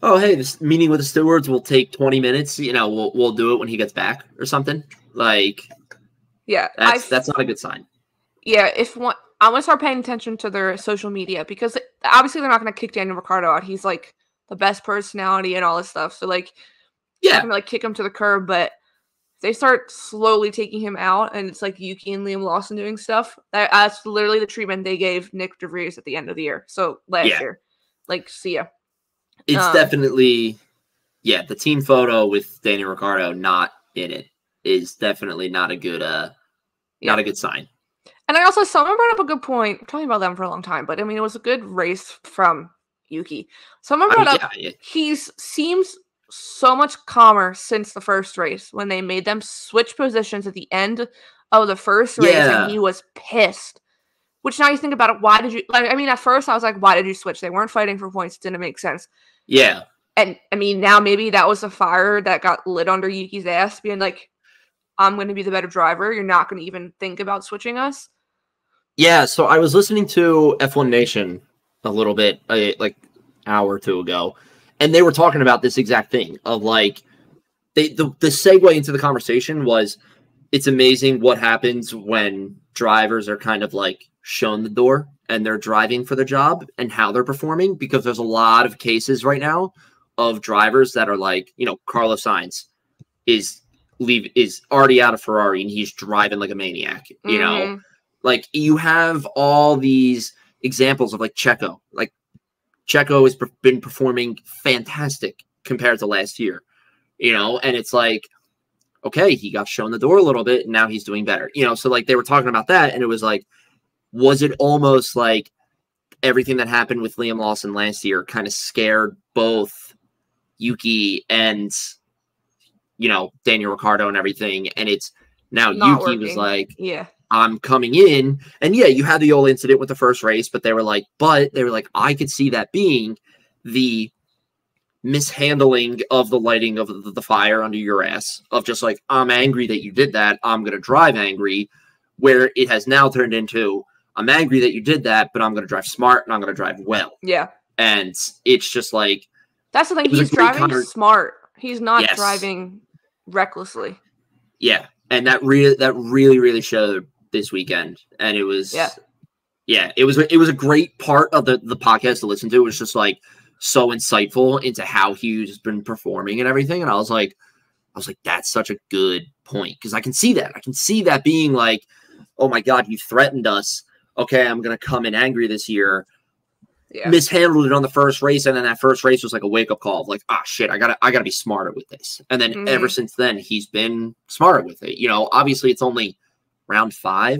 oh, hey, this meeting with the stewards will take 20 minutes. We'll do it when he gets back or something. Like, yeah, that's not a good sign. Yeah, I'm gonna start paying attention to their social media, because obviously they're not gonna kick Daniel Ricciardo out. He's like the best personality and all this stuff. So like, yeah, gonna like kick him to the curb, but if they start slowly taking him out, and it's like Yuki and Liam Lawson doing stuff, that's literally the treatment they gave Nick DeVries at the end of the year. So last year, like, see ya. It's definitely yeah, the team photo with Daniel Ricciardo not in it is definitely not a good not a good sign. And I also, someone brought up a good point. I'm talking about them for a long time, but I mean, it was a good race from Yuki. Someone brought up, he's seems so much calmer since the first race when they made them switch positions at the end of the first race, and he was pissed. Which now you think about it, why did you, like, I mean, at first I was like, why did you switch? They weren't fighting for points. It didn't make sense. Yeah. And I mean, now maybe that was a fire that got lit under Yuki's ass, being like, I'm going to be the better driver. You're not going to even think about switching us. Yeah, so I was listening to F1 Nation a little bit, like an hour or two ago, and they were talking about this exact thing of like, the segue into the conversation was, it's amazing what happens when drivers are kind of like shown the door and they're driving for the job and how they're performing, because there's a lot of cases right now of drivers that are like, you know, Carlos Sainz is already out of Ferrari and he's driving like a maniac, you know? Like, you have all these examples of like Checo. Like, Checo has been performing fantastic compared to last year, you know? And it's like, okay, he got shown the door a little bit and now he's doing better, you know? So like, they were talking about that, and it was like, was it almost like everything that happened with Liam Lawson last year kind of scared both Yuki and, you know, Daniel Ricciardo and everything? And it's now Not Yuki working. was like, yeah, I'm coming in. And yeah, you had the old incident with the first race, but they were like, I could see that being the mishandling of the lighting of the fire under your ass, of just like, I'm angry that you did that, I'm going to drive angry, where it has now turned into, I'm angry that you did that, but I'm going to drive smart and I'm going to drive well. Yeah. And it's just like, that's the thing. He's driving smart. He's not driving recklessly. Yeah. And that really showed this weekend. And it was, it was a great part of the podcast to listen to. It was just like so insightful into how he's been performing and everything. And I was like, that's such a good point. Cause I can see that being like, oh my God, you threatened us. Okay, I'm going to come in angry this year. Yeah. Mishandled it on the first race, and then that first race was like a wake-up call of like, shit, I gotta be smarter with this. And then ever since then, he's been smarter with it. You know, obviously it's only round 4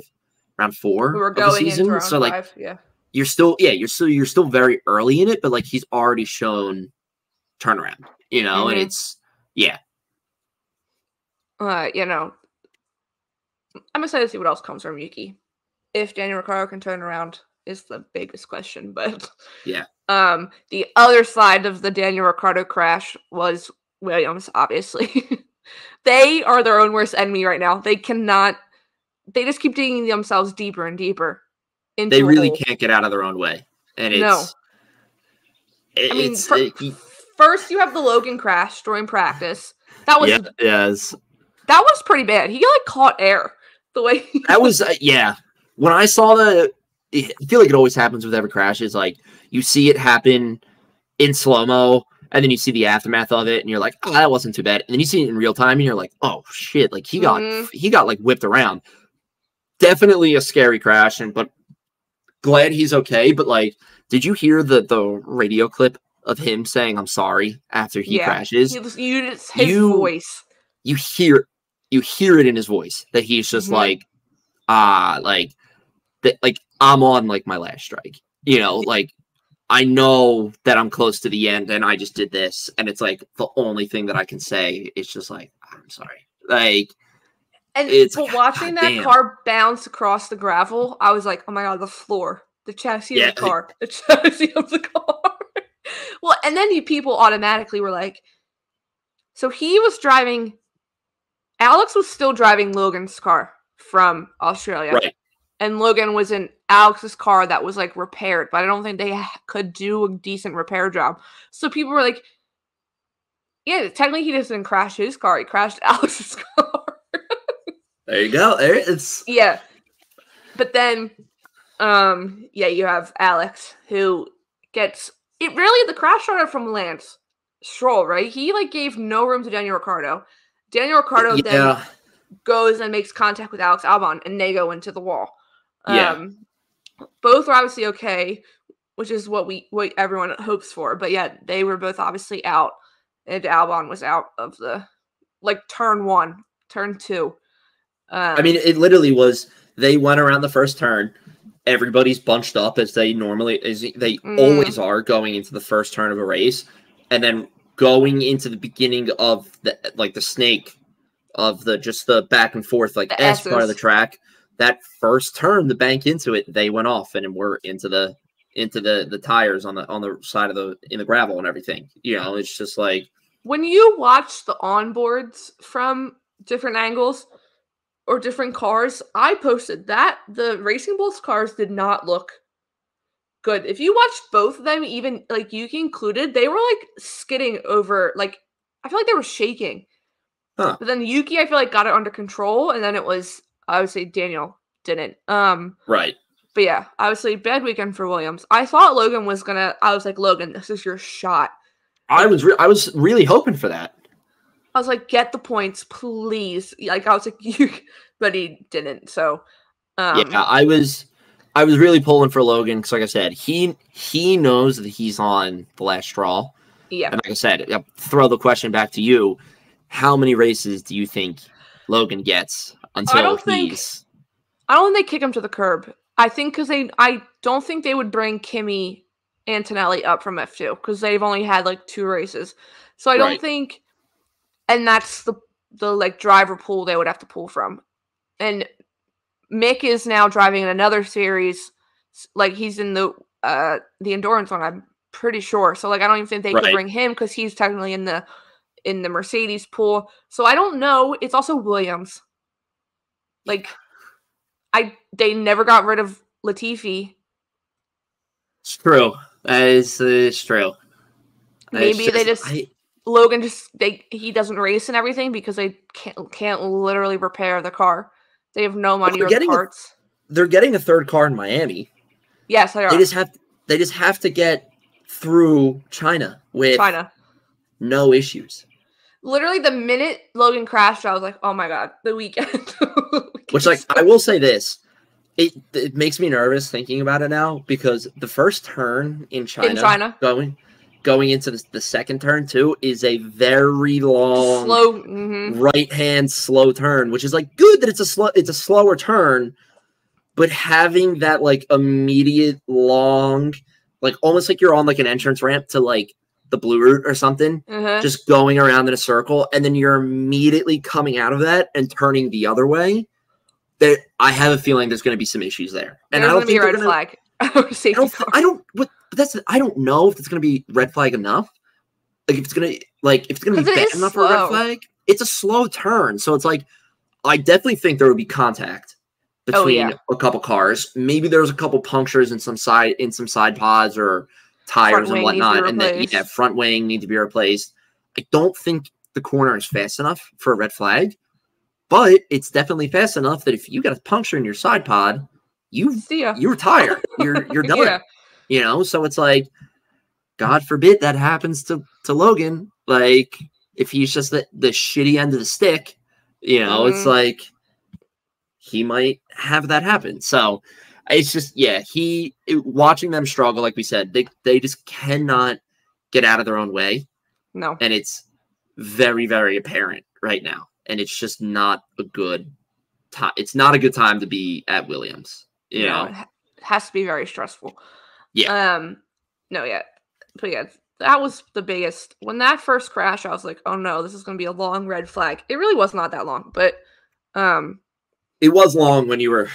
We're of the going season. Into round so like 5, yeah. You're still very early in it, but like he's already shown turnaround, you know, and it's you know, I'm excited to see what else comes from Yuki. If Daniel Ricciardo can turn around is the biggest question, but the other side of the Daniel Ricciardo crash was Williams, obviously. They are their own worst enemy right now. They just keep digging themselves deeper and deeper into They really can't get out of their own way. And first you have the Logan crash during practice. That was that was pretty bad. He like caught air the way that was When I saw I feel like it always happens with every crash, is like you see it happen in slow-mo and then you see the aftermath of it and you're like, oh, that wasn't too bad. And then you see it in real time and you're like, oh shit, like he got like whipped around. Definitely a scary crash, but glad he's okay. But like, did you hear the radio clip of him saying I'm sorry after he crashes? His voice. You hear it in his voice that he's just like I'm on like my last strike, you know, like I know that I'm close to the end and I just did this. And it's like the only thing that I can say is just like, I'm sorry. Like, and watching that car bounce across the gravel, I was like, oh my God, the chassis of the car, the chassis of the car. Well, and then people automatically were like, so Alex was still driving Logan's car from Australia. Right. And Logan was in Alex's car that was like repaired, but I don't think they could do a decent repair job. So people were like, yeah, technically he didn't crash his car. He crashed Alex's car. There you go. There it is. Yeah. But then, you have Alex who gets it. Really, the crash started from Lance Stroll, right? He like gave no room to Daniel Ricciardo. Daniel Ricciardo then goes and makes contact with Alex Albon, and they go into the wall. Both were obviously okay, which is what everyone hopes for. But yeah, they were both obviously out and Albon was out of the turn 1, turn 2. I mean, it literally was. They went around the first turn. Everybody's bunched up as they always are going into the first turn of a race, and then going into the beginning of the snake of the back and forth S part of the track. That first turn, the bank into it, they went off and we're into the tires on the side in the gravel and everything. It's just like when you watch the onboards from different angles or different cars, I posted that the Racing Bulls cars did not look good. If you watched both of them, even Yuki included, they were skidding over. I feel like they were shaking. Huh. But then Yuki, I feel got it under control, and then it was, I would say, Daniel didn't. Right. But yeah, obviously bad weekend for Williams. I thought Logan was gonna. I was like, Logan, this is your shot. I was really hoping for that. I was like, get the points, please. I was like, you, but he didn't. So, yeah, I was really pulling for Logan because, like I said, he knows that he's on the last straw. Yeah, and like I said, I'll throw the question back to you: how many races do you think Logan gets until I don't think they kick him to the curb. I think because I don't think they would bring Kimi Antonelli up from F2 because they've only had 2 races. So I don't think, and that's the driver pool they would have to pull from. And Mick is now driving in another series, he's in the endurance one, I'm pretty sure. So I don't even think they could bring him because he's technically in the Mercedes pool. So I don't know. It's also Williams. They never got rid of Latifi. It's true. It's true. Maybe Logan he doesn't race and everything because they can't literally repair the car. They have no money or parts. They're getting a third car in Miami. Yes, they are. They just have to get through China with no issues. Literally, the minute Logan crashed, I was like, "Oh my god, the weekend." Which, I will say this, it makes me nervous thinking about it now because the first turn in China going into the second turn too is a very long, slow, right-hand slow turn, which is good that it's a slower turn, but having that immediate long, almost like you're on an entrance ramp to the blue route or something, just going around in a circle, and then you're immediately coming out of that and turning the other way. I have a feeling there's going to be some issues there, and I don't think red flag. I don't know if it's going to be red flag enough. If it's going to be bad enough for a red flag, it's a slow turn, so it's I definitely think there would be contact between a couple cars. Maybe there's a couple punctures in some side pods or tires and whatnot, and then front wing need to be replaced. I don't think the corner is fast enough for a red flag, but it's definitely fast enough that if you got a puncture in your side pod, you retire. You're done. So it's God forbid that happens to Logan. If he's just the shitty end of the stick, it's he might have that happen. So it's just, watching them struggle, like we said, they just cannot get out of their own way. No. And it's very, very apparent right now. And it's just not a good time. It's not a good time to be at Williams. It has to be very stressful. Yeah. But that was the biggest. When that first crash, I was like, oh no, this is going to be a long red flag. It really was not that long, but it was long when you were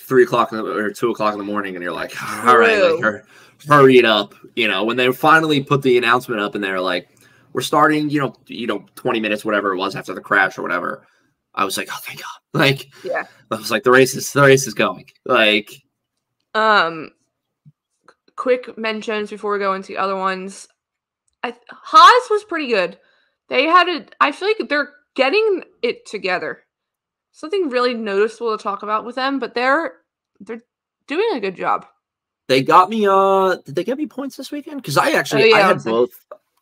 3 o'clock or 2 o'clock in the morning, and you're like, all right, hurry it up. When they finally put the announcement up, and they were like, we're starting, 20 minutes, whatever it was after the crash or whatever. I was like, oh, thank God. I was like, the race is going. Quick mentions before we go into the other ones. Haas was pretty good. I feel like they're getting it together. Something really noticeable to talk about with them, but they're doing a good job. They got me. Did they get me points this weekend? Because I had both.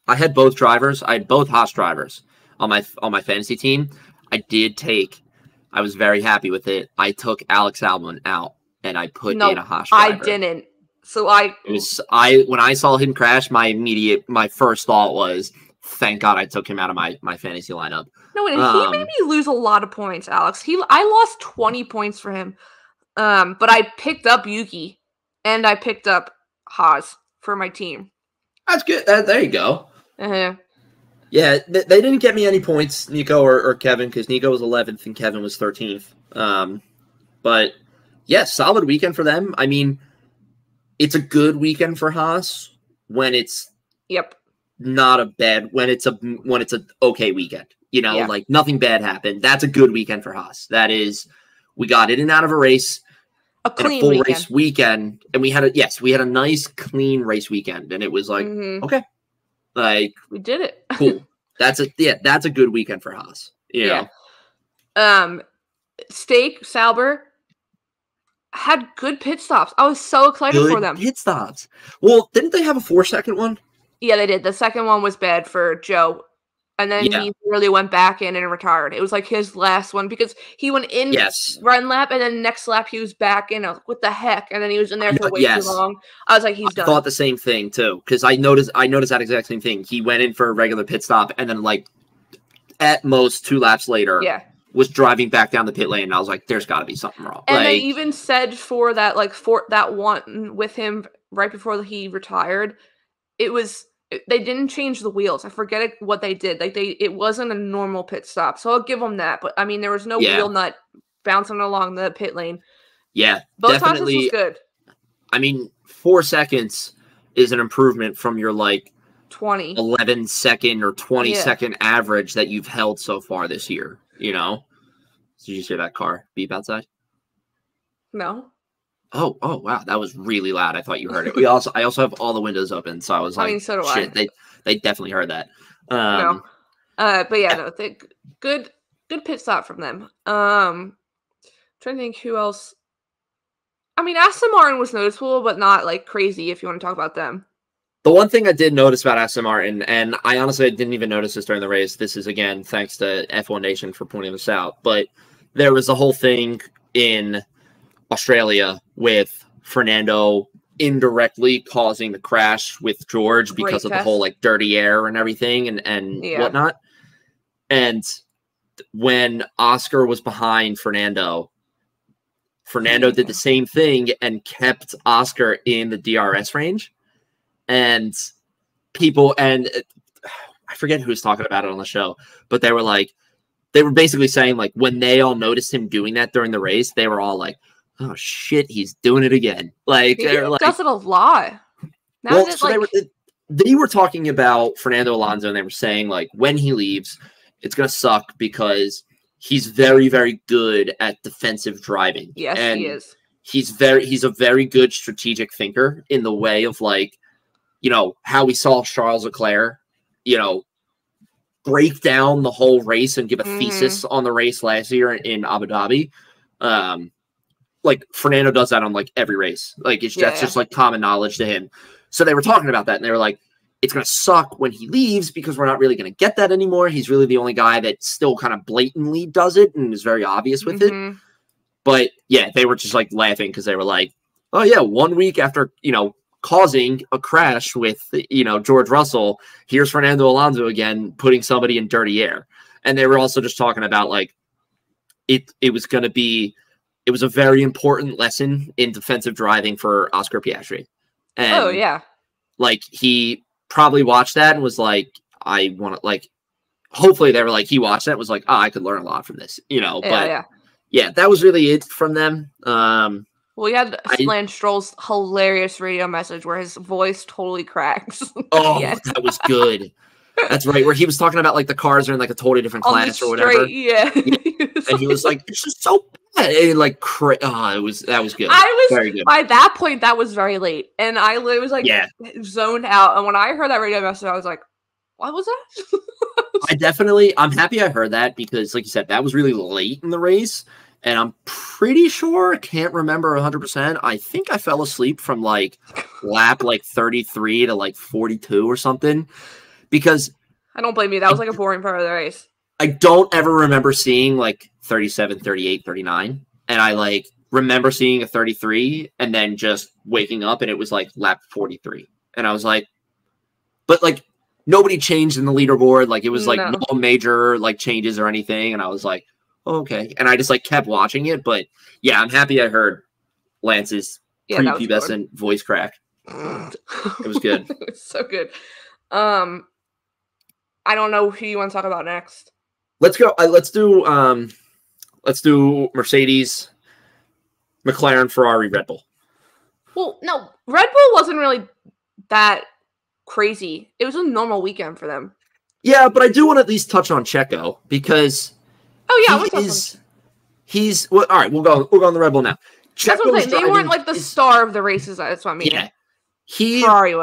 I had both drivers. I had both Haas drivers on my fantasy team. I was very happy with it. I took Alex Albon out and I put in a Haas driver. I didn't. So when I saw him crash, my first thought was, thank God I took him out of my fantasy lineup. No, and he made me lose a lot of points, Alex. I lost 20 points for him. But I picked up Yuki, and I picked up Haas for my team. That's good. There you go. Uh-huh. Yeah, they didn't get me any points, Nico or Kevin, because Nico was 11th and Kevin was 13th. But yeah, solid weekend for them. I mean, it's a good weekend for Haas when it's not a bad when it's a okay weekend. You know, like nothing bad happened. That's a good weekend for Haas. That is, we got in and out of a race, a clean full weekend. Race weekend, and we had a nice clean race weekend, and it was like okay, like we did it. Cool. That's a good weekend for Haas. You know? Steak Sauber had good pit stops. I was so excited for them. Pit stops. Well, didn't they have a 4-second one? Yeah, they did. The second one was bad for Joe. And then he really went back in and retired. It was like his last one because he went in run lap, and then next lap he was back in. I was like, what the heck? And then he was in there for way too long. I was like, he's done. I thought the same thing too, because I noticed that exact same thing. He went in for a regular pit stop, and then like at most 2 laps later, was driving back down the pit lane. And I was like, there's got to be something wrong. And they even said for that one with him right before he retired, they didn't change the wheels. I forget what they did. It wasn't a normal pit stop. So I'll give them that. But I mean, there was no wheel nut bouncing along the pit lane. Yeah, both definitely was good. I mean, 4 seconds is an improvement from your 11-second or 20-second average that you've held so far this year. You know? Did you hear that car beep outside? No. Oh, wow. That was really loud. I thought you heard it. I also have all the windows open, so I was like, so do shit, they definitely heard that. No. But good pit stop from them. Trying to think who else. I mean, Aston Martin was noticeable, but not crazy if you want to talk about them. The one thing I did notice about Aston Martin, and I honestly didn't even notice this during the race, this is, again, thanks to F1 Nation for pointing this out, but there was a whole thing in Australia with Fernando indirectly causing the crash with George because of the whole dirty air and everything and whatnot. And when Oscar was behind Fernando did the same thing and kept Oscar in the DRS range. And I forget who was talking about it on the show, but they were basically saying when they all noticed him doing that during the race, they were all like, oh shit, he's doing it again. He does it a lot. Now they were talking about Fernando Alonso, and they were saying when he leaves, it's gonna suck because he's very, very good at defensive driving. Yes, and he is. He's a very good strategic thinker in the way of how we saw Charles Leclerc, break down the whole race and give a thesis on the race last year in Abu Dhabi. Fernando does that on every race. That's just common knowledge to him. So they were talking about that, and they were like, it's going to suck when he leaves because we're not really going to get that anymore. He's really the only guy that still kind of blatantly does it and is very obvious with it. But yeah, they were just laughing because they were like, oh yeah, 1 week after, causing a crash with, George Russell, here's Fernando Alonso again, putting somebody in dirty air. And they were also just talking about it was a very important lesson in defensive driving for Oscar Piastri. And he probably watched that and was like, I want to hopefully they were he watched that and was like, oh, I could learn a lot from this, but that was really it from them. Well, we had Lance Stroll's hilarious radio message where his voice totally cracks. Oh, that was good. That's right, where he was talking about the cars are in a totally different class or whatever. Yeah. And he was like, it's just so bad. And that was good. Very good. By that point, that was very late. And I was zoned out. And when I heard that radio message, I was like, what was that? I'm happy I heard that because, like you said, that was really late in the race. And I'm pretty sure, can't remember 100%. I think I fell asleep from lap 33 to 42 or something. Because I don't blame you. That was a boring part of the race. I don't ever remember seeing 37, 38, 39. And I remember seeing a 33 and then just waking up and it was lap 43. And I was like, but nobody changed in the leaderboard. Like, it was like No. no major like changes or anything. And I was like, oh, okay. And I just like kept watching it. But yeah, I'm happy I heard Lance's prepubescent voice crack. It was good. It was so good. I don't know who you want to talk about next. Let's go. Let's do Mercedes, McLaren, Ferrari, Red Bull. Well, no, Red Bull wasn't really that crazy. It was a normal weekend for them. Yeah, but I do want to at least touch on Checo because he's well, all right. We'll go on the Red Bull now. That's what I'm saying. They weren't like the star of the races. That's what I mean. Yeah, Ferrari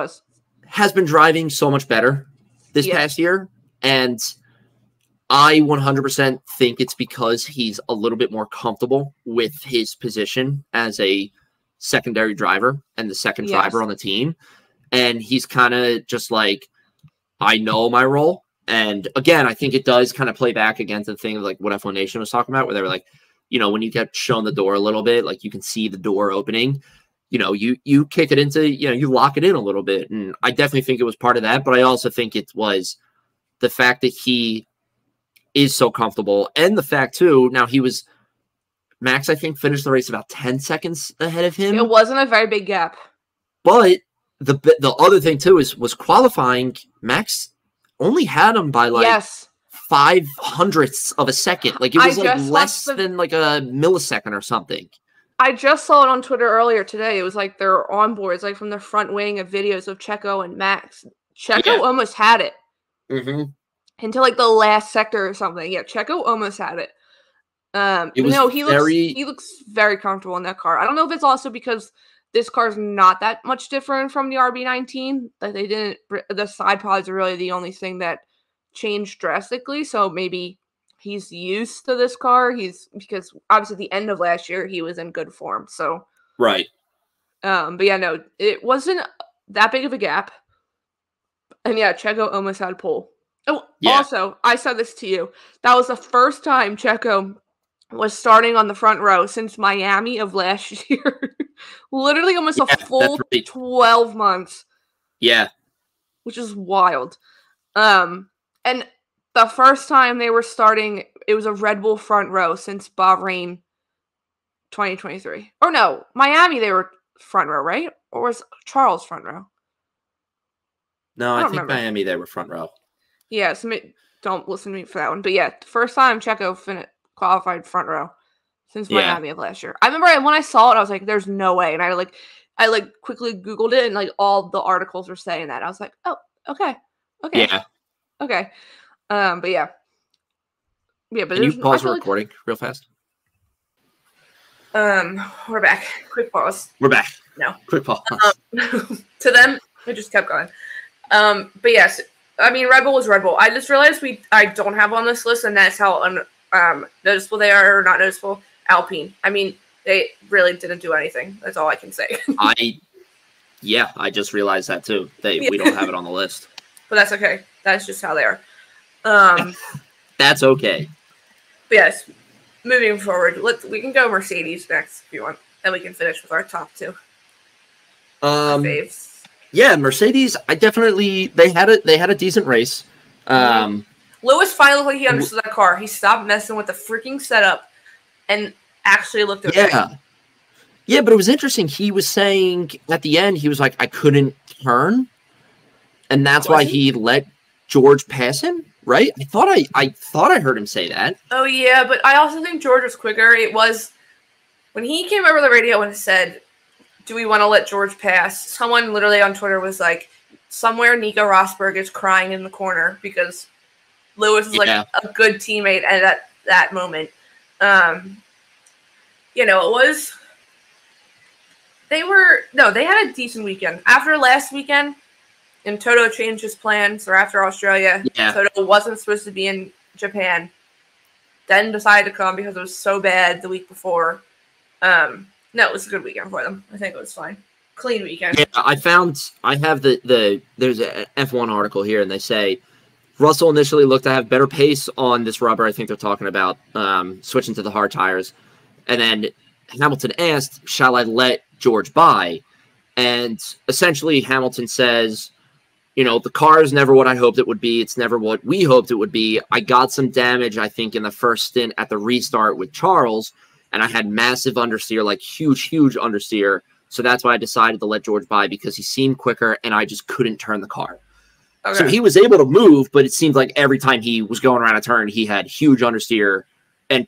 has been driving so much better this past year, and I 100% think it's because he's a little bit more comfortable with his position as a secondary driver and the second driver on the team. And he's kind of just like, I know my role. And again, I think it does kind of play back against the thing of like what F1 Nation was talking about, where they were like, you know, when you get shown the door a little bit, like you can see the door opening, you know, you kick it into, you know, you lock it in a little bit. And I definitely think it was part of that. But I also think it was the fact that he is so comfortable. And the fact too, now Max, I think, finished the race about 10 seconds ahead of him. It wasn't a very big gap. But the other thing too was qualifying. Max only had him by like 0.05 of a second. Like it was like less than like a millisecond or something. I just saw it on Twitter earlier today. It was like their onboards, like from the front wing of videos of Checo and Max. Checo almost had it until like the last sector or something. Yeah, Checo almost had it. He looks very comfortable in that car. I don't know if it's also because this car is not that much different from the RB19. Like the side pods are really the only thing that changed drastically. So maybe he's used to this car. Because obviously at the end of last year he was in good form. So right. But yeah, no, it wasn't that big of a gap. And yeah, Checo almost had pole. Oh, also, I said this to you. That was the first time Checo was starting on the front row since Miami of last year. Literally almost a full 12 months. Yeah. Which is wild. And the first time they were starting, it was a Red Bull front row since Bahrain 2023. Or no, Miami they were front row, right? Or was Charles front row? No, I think Miami they were front row. Yeah, so don't listen to me for that one. But yeah, first time Checo qualified front row since Miami of last year. I remember when I saw it, I was like, "There's no way," and I quickly Googled it, and like all the articles were saying that. I was like, "Oh, okay, yeah, okay." But yeah. But can you pause the recording real fast? We're back. Quick pause. We're back. No, quick pause. To them, it just kept going. But yes. I mean, Red Bull was Red Bull. I just realized I don't have on this list, and that's how noticeable they are or not noticeable. Alpine. I mean, they really didn't do anything. That's all I can say. I just realized that too. We don't have it on the list. But that's okay. That's just how they are. That's okay. But yes, moving forward, we can go Mercedes next if you want, and we can finish with our top two. Faves. Yeah, Mercedes. They had a decent race. Lewis finally looked like he understood that car. He stopped messing with the freaking setup and actually looked okay. Yeah, but it was interesting. He was saying at the end, he was like, I couldn't turn, and that's why he let George pass him. Right? I thought I heard him say that. Oh yeah, but I also think George was quicker. It was when he came over the radio and said, do we want to let George pass? Someone literally on Twitter was like, somewhere Nico Rosberg is crying in the corner because Lewis is like a good teammate at that moment. They had a decent weekend. After last weekend, and Toto changed his plans, or after Australia, Toto wasn't supposed to be in Japan. Then decided to come because it was so bad the week before. No, it was a good weekend for them. I think it was fine. Clean weekend. Yeah, I have there's an F1 article here, and they say Russell initially looked to have better pace on this rubber. I think they're talking about switching to the hard tires. And then Hamilton asked, shall I let George by? And essentially Hamilton says, you know, the car is never what I hoped it would be. It's never what we hoped it would be. I got some damage, I think, in the first stint at the restart with Charles, and I had massive understeer, like huge understeer. So that's why I decided to let George by, because he seemed quicker and I just couldn't turn the car. Okay. So he was able to move, but it seemed like every time he was going around a turn, he had huge understeer and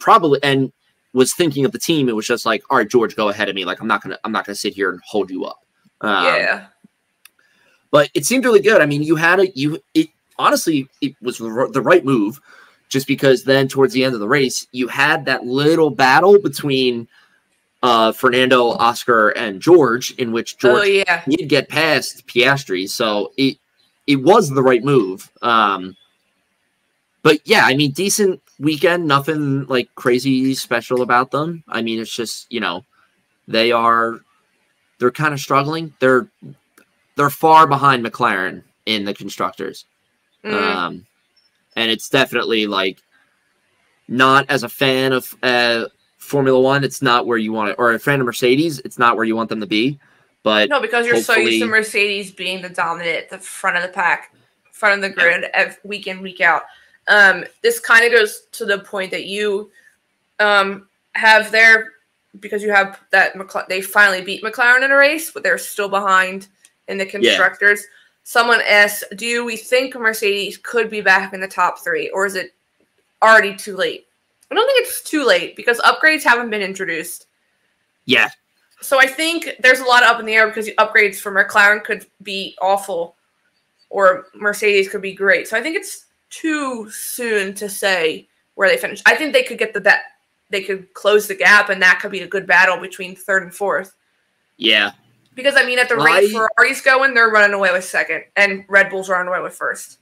was thinking of the team. It was just like, all right, George, go ahead of me. Like, I'm not gonna sit here and hold you up. Yeah. But it seemed really good. I mean, honestly, it was the right move, just because then towards the end of the race, you had that little battle between Fernando, Oscar, and George, in which George did get past Piastri. So it was the right move. But yeah, I mean, decent weekend, nothing like crazy special about them. I mean, it's just, you know, they're kind of struggling. They're far behind McLaren in the constructors. And it's definitely like, not as a fan of Formula One, it's not where you want it, or a fan of Mercedes, it's not where you want them to be. But no, because you're so used to Mercedes being the dominant, the front of the pack, front of the grid, week in, week out. This kind of goes to the point that you have there, because you have that they finally beat McLaren in a race, but they're still behind in the constructors. Yeah. Someone asked, do we think Mercedes could be back in the top 3, or is it already too late? I don't think it's too late, because upgrades haven't been introduced. Yeah. So I think there's a lot up in the air, because the upgrades for McLaren could be awful, or Mercedes could be great. So I think it's too soon to say where they finish. I think they could get they could close the gap, and that could be a good battle between 3rd and 4th. Yeah. Because, I mean, at the rate Ferrari's going, they're running away with 2nd, and Red Bull's running away with 1st.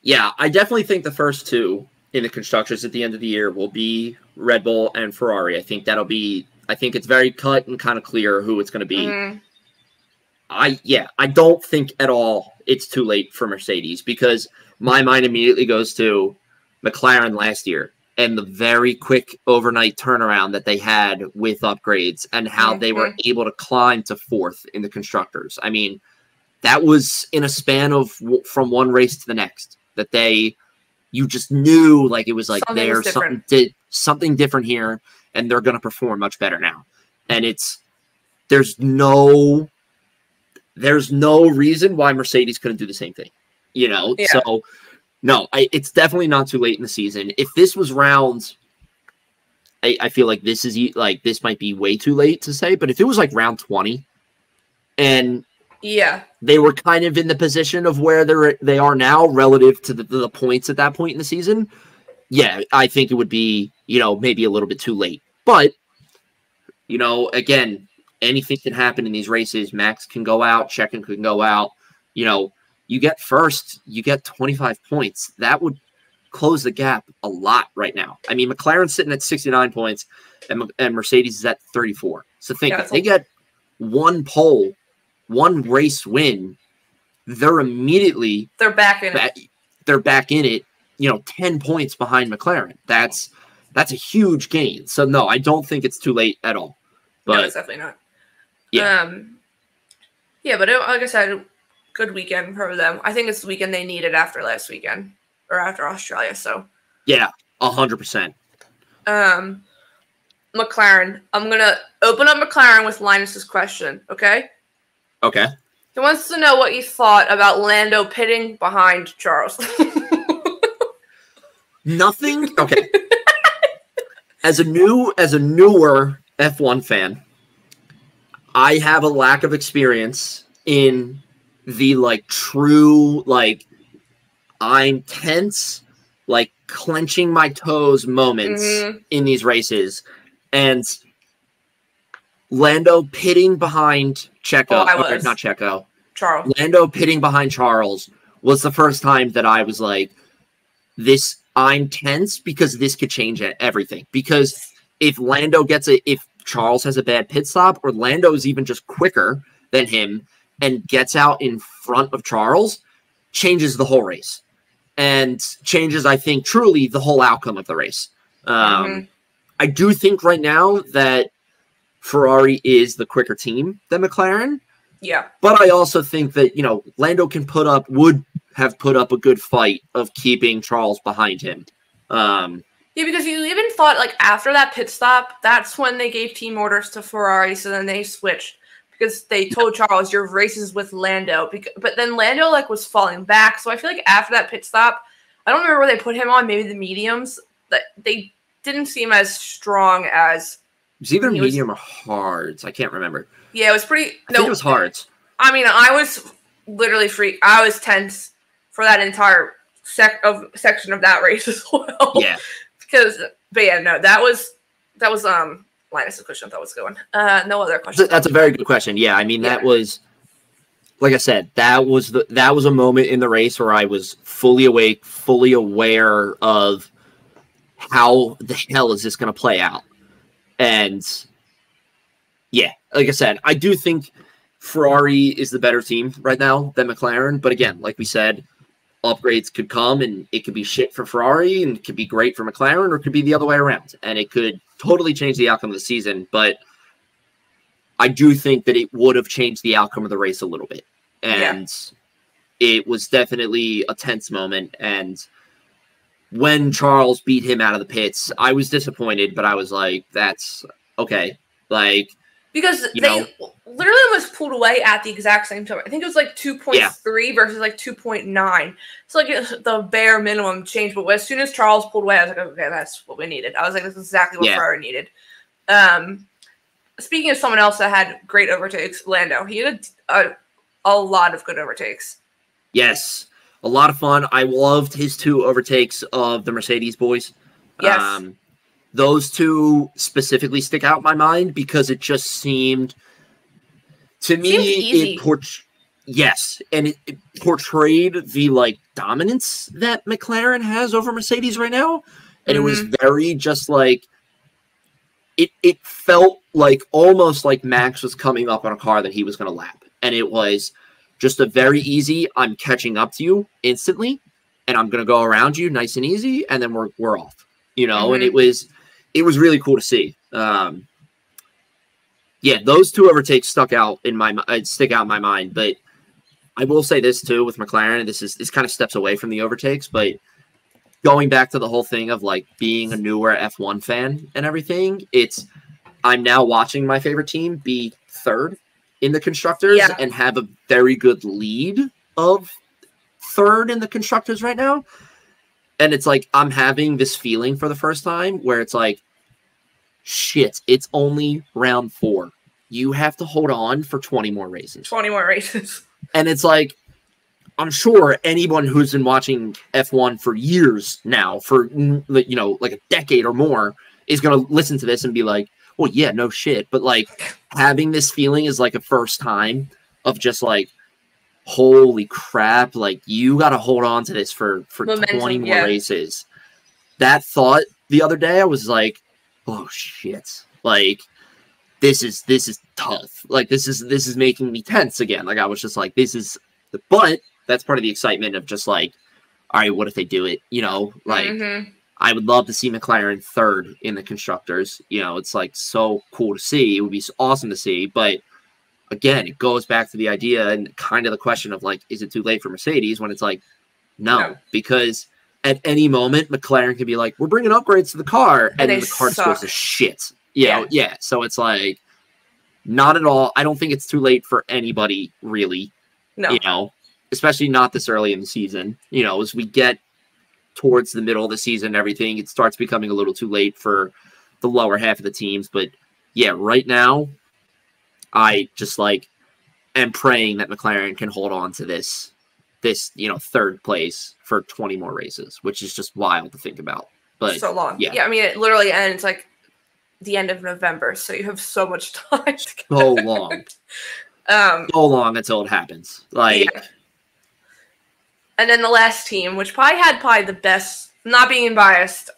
Yeah, I definitely think the first 2 in the constructors at the end of the year will be Red Bull and Ferrari. I think it's very cut and kind of clear who it's going to be. Mm-hmm. I don't think at all it's too late for Mercedes, because my mind immediately goes to McLaren last year and the very quick overnight turnaround that they had with upgrades, and how they were able to climb to 4th in the constructors. I mean, that was in a span of from one race to the next, that you just knew, like, it was like there's something different here, and they're going to perform much better now. And there's no reason why Mercedes couldn't do the same thing, you know? Yeah. So no, it's definitely not too late in the season. If this was round, I feel like this might be way too late to say, but if it was like round 20 and they were kind of in the position of where they are now relative to the points at that point in the season, yeah, I think it would be, you know, maybe a little bit too late. But, you know, again, anything can happen in these races. Max can go out, Checo can go out. You know, you get first, you get 25 points. That would close the gap a lot right now. I mean, McLaren's sitting at 69 points, and Mercedes is at 34. So think, if they get one pole, one race win, they're back in it. They're back in it, you know, 10 points behind McLaren. That's a huge gain. So no, I don't think it's too late at all. But no, it's definitely not. Yeah. But like I said, good weekend for them. I think it's the weekend they needed after last weekend, or after Australia. So yeah, 100%. McLaren. I'm gonna open up McLaren with Linus's question. Okay. Okay. He wants to know what you thought about Lando pitting behind Charles. Nothing. Okay. As a newer F1 fan, I have a lack of experience in the true I'm tense, clenching my toes moments in these races, and Lando pitting behind Checo, not Checo, Charles. Lando pitting behind Charles was the first time that I was like, this. I'm tense because this could change everything. Because if Charles has a bad pit stop, or Lando is even just quicker than him and gets out in front of Charles, changes the whole race and changes, I think, truly the whole outcome of the race. I do think right now that Ferrari is the quicker team than McLaren. Yeah. But I also think that, Lando would have put up a good fight of keeping Charles behind him. Yeah, because you even thought, like, after that pit stop, that's when they gave team orders to Ferrari, so then they switched. Because they told Charles, your race is with Lando. But then Lando, like, was falling back. So I feel like after that pit stop, I don't remember where they put him on, maybe the mediums. That they didn't seem as strong as... It was either medium or hards. I can't remember. Yeah, it was pretty... I think it was hards. I mean, I was literally I was tense for that entire section of that race as well. Yeah. But yeah, no, that was Linus's question. I thought was going. No other questions. That's a very good question. Yeah, I mean, that was, like I said, that was a moment in the race where I was fully awake, fully aware of how the hell is this going to play out. And yeah, like I said, I do think Ferrari is the better team right now than McLaren. But again, like we said, upgrades could come and it could be shit for Ferrari and it could be great for McLaren, or it could be the other way around. And it could totally change the outcome of the season. But I do think that it would have changed the outcome of the race a little bit. And it was definitely a tense moment. And when Charles beat him out of the pits, I was disappointed, but I was like, that's okay. Like, because they literally was pulled away at the exact same time. I think it was like 2.3 versus like 2.9. So like the bare minimum change. But as soon as Charles pulled away, I was like, okay, that's what we needed. I was like, this is exactly what Ferrari needed. Speaking of someone else that had great overtakes, Lando. He had a lot of good overtakes. Yes, a lot of fun. I loved his 2 overtakes of the Mercedes boys. Yes. Those 2 specifically stick out in my mind because it just seemed, to me, it portrayed the like dominance that McLaren has over Mercedes right now, and it was very just like it felt like almost like Max was coming up on a car that he was going to lap, and it was just a very easy. I'm catching up to you instantly, and I'm going to go around you nice and easy, and then we're off. And it was really cool to see. Those 2 overtakes stick out in my mind. But I will say this too with McLaren. This kind of steps away from the overtakes, but going back to the whole thing of like being a newer F1 fan and everything, I'm now watching my favorite team be 3rd in the constructors and have a very good lead of 3rd in the constructors right now. And it's like, I'm having this feeling for the first time where it's like, shit, it's only round 4. You have to hold on for 20 more races. 20 more races. And it's like, I'm sure anyone who's been watching F1 for years now, for, like a decade or more, is going to listen to this and be like, well, yeah, no shit. But like having this feeling is like a first time of just like, holy crap, like you got to hold on to this for momentum, 20 more races. That thought the other day, I was like, oh shit, like this is tough. Like this is making me tense again. Like I was just like, but that's part of the excitement of just like, all right, what if they do it? Like I would love to see McLaren 3rd in the constructors. It's like so cool to see. It would be awesome to see, but again, it goes back to the idea and kind of the question of like, is it too late for Mercedes? When it's like, no. Because at any moment, McLaren could be like, we're bringing upgrades to the car, and the car just goes to shit. Yeah. So it's like, not at all. I don't think it's too late for anybody, really. No. Especially not this early in the season. As we get towards the middle of the season and everything, it starts becoming a little too late for the lower half of the teams. But yeah, right now, I just like am praying that McLaren can hold on to this 3rd place for 20 more races, which is just wild to think about. But so long. Yeah, I mean, it literally ends like the end of November, so you have so much time. So long. So long until it happens. Like, and then the last team, which probably had the best. I'm not being biased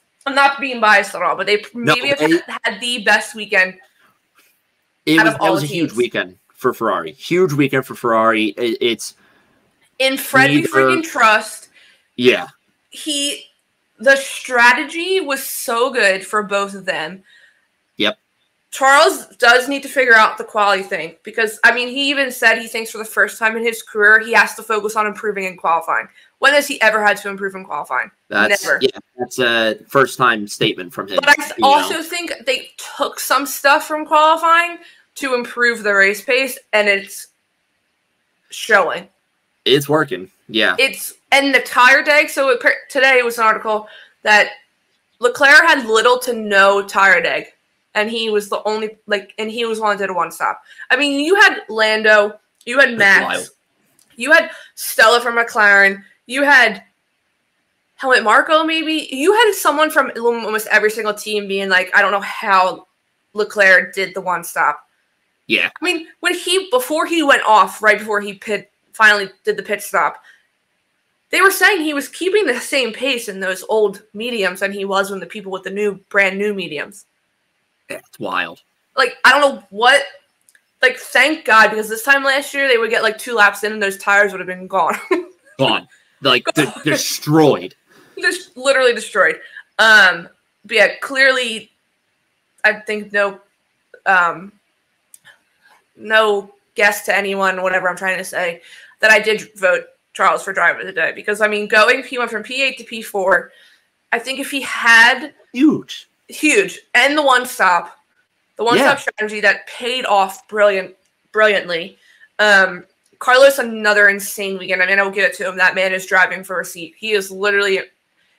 at all, but they had the best weekend. That was a huge weekend for Ferrari. Huge weekend for Ferrari. It's in Fred we freaking trust. Yeah. The strategy was so good for both of them. Yep. Charles does need to figure out the quality thing because, I mean, he even said he thinks for the first time in his career he has to focus on improving in qualifying. When has he ever had to improve in qualifying? Never. Yeah, that's a first-time statement from him. But I also think they took some stuff from qualifying to improve the race pace, and it's showing. It's working, yeah. And the tire deg, so today was an article that Leclerc had little to no tire deg. And he was the only, and he was one that did a one-stop. I mean, you had Lando, you had Max, you had Stella from McLaren, you had Helmut Marko maybe. You had someone from almost every single team being like, I don't know how Leclerc did the one-stop. Yeah. I mean, before he went off, right before he finally did the pit stop, they were saying he was keeping the same pace in those old mediums than he was when the people with the brand new mediums. It's wild. I don't know what. Thank God, because this time last year they would get 2 laps in and those tires would have been gone. Gone. Destroyed. Just literally destroyed. But yeah, clearly, I think no guess to anyone, whatever I'm trying to say, that I did vote Charles for driver of the day because he went from P8 to P4. I think if he had huge, and the one-stop strategy that paid off brilliantly. Carlos, another insane weekend. I mean, I will give it to him. That man is driving for a seat. He is literally,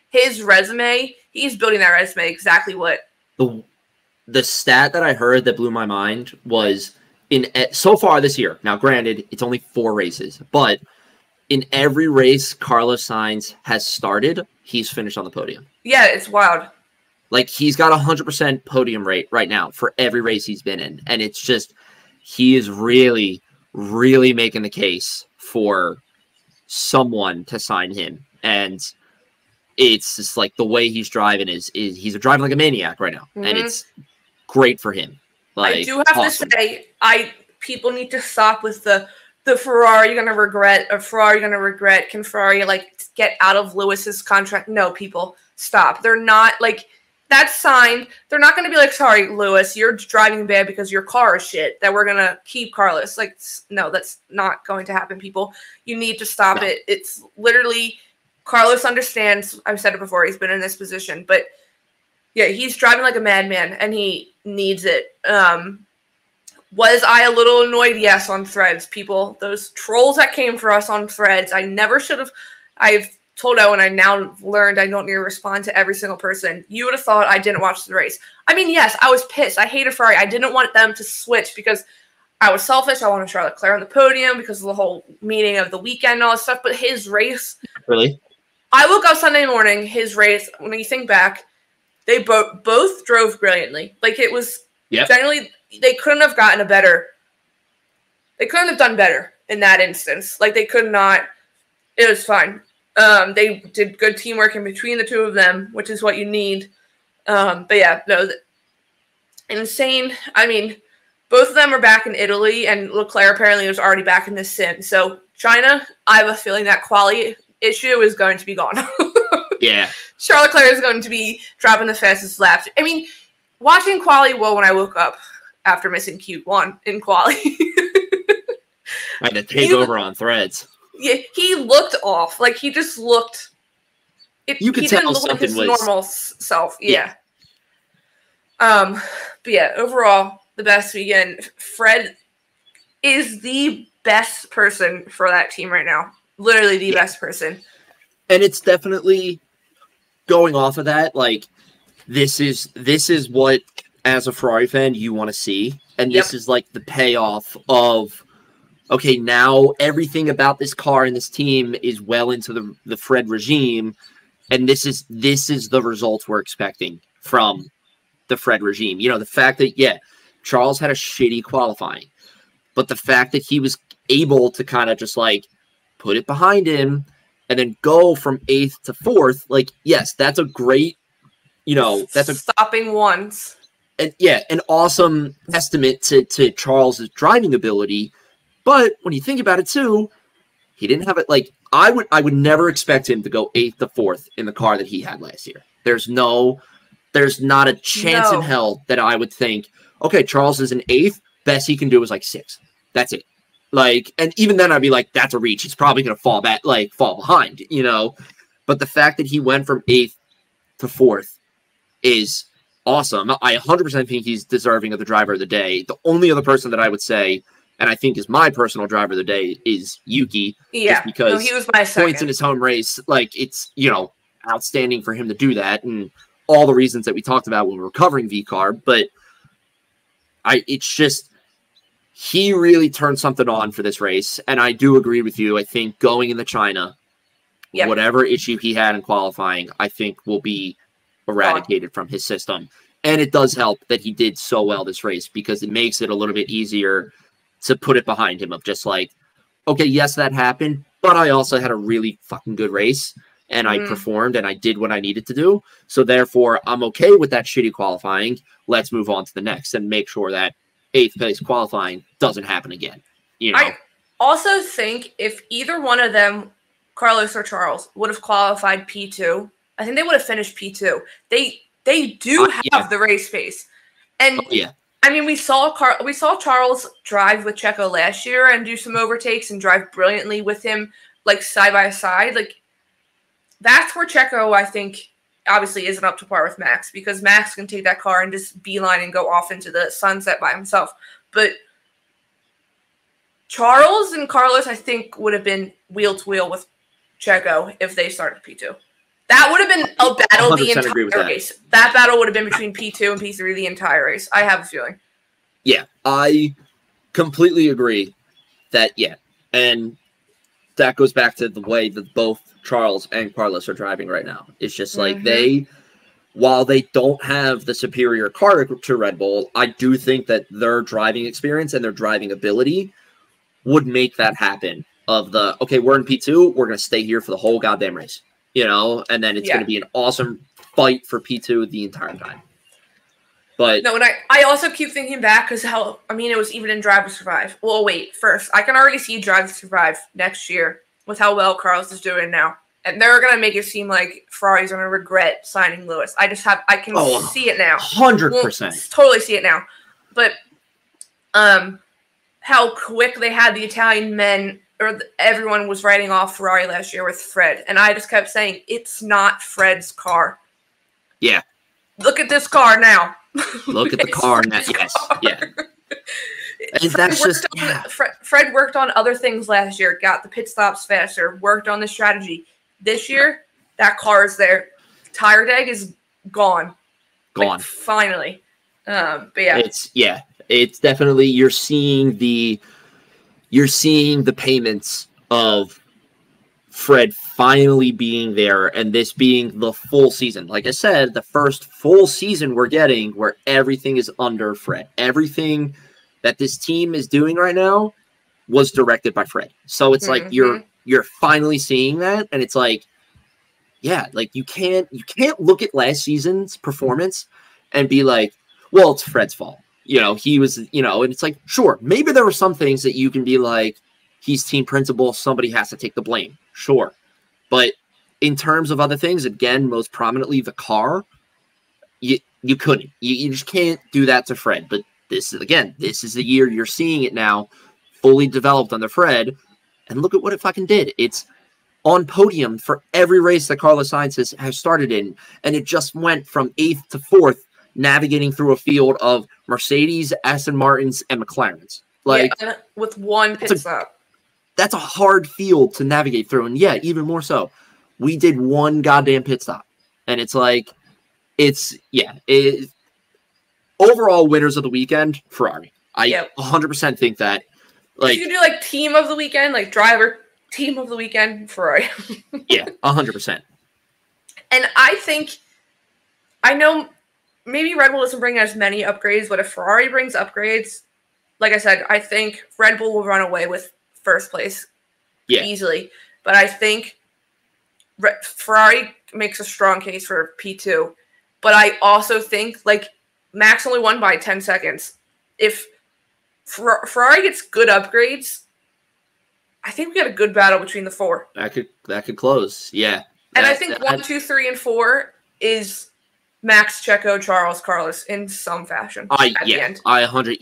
his resume, he's building that resume exactly what. The stat that I heard that blew my mind was so far this year, now granted, it's only 4 races, but in every race Carlos Sainz has started, he's finished on the podium. Yeah, it's wild. He's got 100% podium rate right now for every race he's been in. And it's just, he is really, really making the case for someone to sign him. And it's just the way he's driving is he's driving like a maniac right now. Mm-hmm. And it's great for him. I do have to say, people need to stop with the Ferrari going to regret, or Ferrari going to regret. Can Ferrari get out of Lewis's contract? No, people, stop. They're not that's signed. They're not going to be sorry, Lewis, you're driving bad because your car is shit, that we're going to keep Carlos. No, that's not going to happen, people. You need to stop it. It's literally, Carlos understands. I've said it before. He's been in this position. But, yeah, he's driving like a madman, and he needs it. Was I a little annoyed? Yes, on Threads, people. Those trolls that came for us on Threads, I never should have. I've told Owen, I now learned I don't need to respond to every single person. You would have thought I didn't watch the race. I mean, yes, I was pissed. I hated Ferrari. I didn't want them to switch because I was selfish. I wanted Charles Leclerc on the podium because of the whole meeting of the weekend and all that stuff. But his race. Really? I woke up Sunday morning, his race, when you think back, they both drove brilliantly. It was generally, they couldn't have gotten they couldn't have done better in that instance. They could not. It was fine. They did good teamwork in between the two of them, which is what you need. But yeah, no, insane. I mean, both of them are back in Italy, and Leclerc apparently was already back in the sim. So China, I have a feeling that quality issue is going to be gone. Yeah. Charles Leclerc is going to be dropping the fastest laps. I mean, watching quali, when I woke up after missing Q1 in quali. I had to take over on Threads. Yeah, he looked off. He just looked. You could tell something his was normal self. Yeah. But yeah, overall, the best weekend. Fred is the best person for that team right now. Literally the best person. And it's definitely going off of that. This is what, as a Ferrari fan, you want to see, and this is the payoff of. Okay, now everything about this car and this team is well into the Fred regime, and this is the results we're expecting from the Fred regime. The fact that, Charles had a shitty qualifying, but the fact that he was able to kind of just put it behind him and then go from 8th to 4th, yes, that's a great, that's a stopping once. And an awesome testament to Charles's driving ability. But when you think about it too, he didn't have it I would never expect him to go 8th to 4th in the car that he had last year. There's not a chance in hell that I would think, okay, Charles is an 8th. Best he can do is like 6th. That's it. Like, and even then I'd be like, that's a reach. He's probably going to fall back, like fall behind, you know? But the fact that he went from 8th to 4th is awesome. I 100% think he's deserving of the driver of the day. The only other person that I would say, and I think is my personal driver of the day, is Yuki. Yeah, just because he was my second. Points in his home race, like it's, you know, outstanding for him to do that, and all the reasons that we talked about when we were covering VCAR. But it's just, he really turned something on for this race, and I do agree with you. I think going into China, whatever issue he had in qualifying, I think will be eradicated from his system. And it does help that he did so well this race, because it makes it a little bit easier to put it behind him of just like, okay, yes, that happened, but I also had a really fucking good race, and I performed, and I did what I needed to do. So therefore, I'm okay with that shitty qualifying. Let's move on to the next and make sure that 8th place qualifying doesn't happen again. You know? I also think if either one of them, Carlos or Charles, would have qualified P2, I think they would have finished P2. They do have the race pace. And I mean, we saw Charles drive with Checo last year and do some overtakes and drive brilliantly with him, like side by side. Like, that's where Checo, I think, obviously isn't up to par with Max, because Max can take that car and just beeline and go off into the sunset by himself. But Charles and Carlos, I think, would have been wheel to wheel with Checo if they started P2. That would have been a battle the entire race. That battle would have been between P2 and P3 the entire race. I have a feeling. Yeah, I completely agree that, and that goes back to the way that both Charles and Carlos are driving right now. It's just like while they don't have the superior car to Red Bull, I do think that their driving experience and their driving ability would make that happen. Of the, okay, we're in P2, we're going to stay here for the whole goddamn race, you know, and then it's going to be an awesome fight for P2 the entire time. But no, and I also keep thinking back because it was even in Drive to Survive. Well, wait, first, I can already see Drive to Survive next year with how well Carlos is doing now. And they're going to make it seem like Ferrari's going to regret signing Lewis. I can see it now. 100%. Totally see it now. But how quick they had the Italian men, or everyone was writing off Ferrari last year with Fred. And I just kept saying, it's not Fred's car. Yeah. Look at this car now. Look at the car now. Yes. Yeah. And Fred worked on other things last year, got the pit stops faster, worked on the strategy. This year, that car is there. Tire deg is gone. Like, finally. But yeah. It's definitely, you're seeing the payments of Fred finally being there, and this being the full season. Like I said, the first full season we're getting where everything is under Fred. Everything that this team is doing right now was directed by Fred. So it's like you're finally seeing that, and it's like, yeah, like you can't look at last season's performance and be like, well, it's Fred's fault. You know, he was, you know, and it's like, sure, maybe there were some things that you can be like, he's team principal, somebody has to take the blame. Sure. But in terms of other things, again, most prominently the car, you couldn't. You just can't do that to Fred. But this is the year you're seeing it now, fully developed under Fred. And look at what it fucking did. It's on podium for every race that Carlos Sainz has started in. And it just went from 8th to 4th, navigating through a field of Mercedes, Aston Martins, and McLarens. Like, with one pit stop. That's a hard field to navigate through. And yeah, even more so, we did one goddamn pit stop. And it's like, overall winners of the weekend, Ferrari. I 100% think that. Like, you could do like team of the weekend, like driver team of the weekend, Ferrari. Yeah, 100%. And I know maybe Red Bull doesn't bring as many upgrades, but if Ferrari brings upgrades, like I said, I think Red Bull will run away with first place easily. But I think Ferrari makes a strong case for P2. But I also think, like, Max only won by 10 seconds. If Ferrari gets good upgrades, I think we got a good battle between the four. That could close, yeah. And I think 1, 2, 3, and 4 is Max, Checo, Charles, Carlos in some fashion. At the end. 100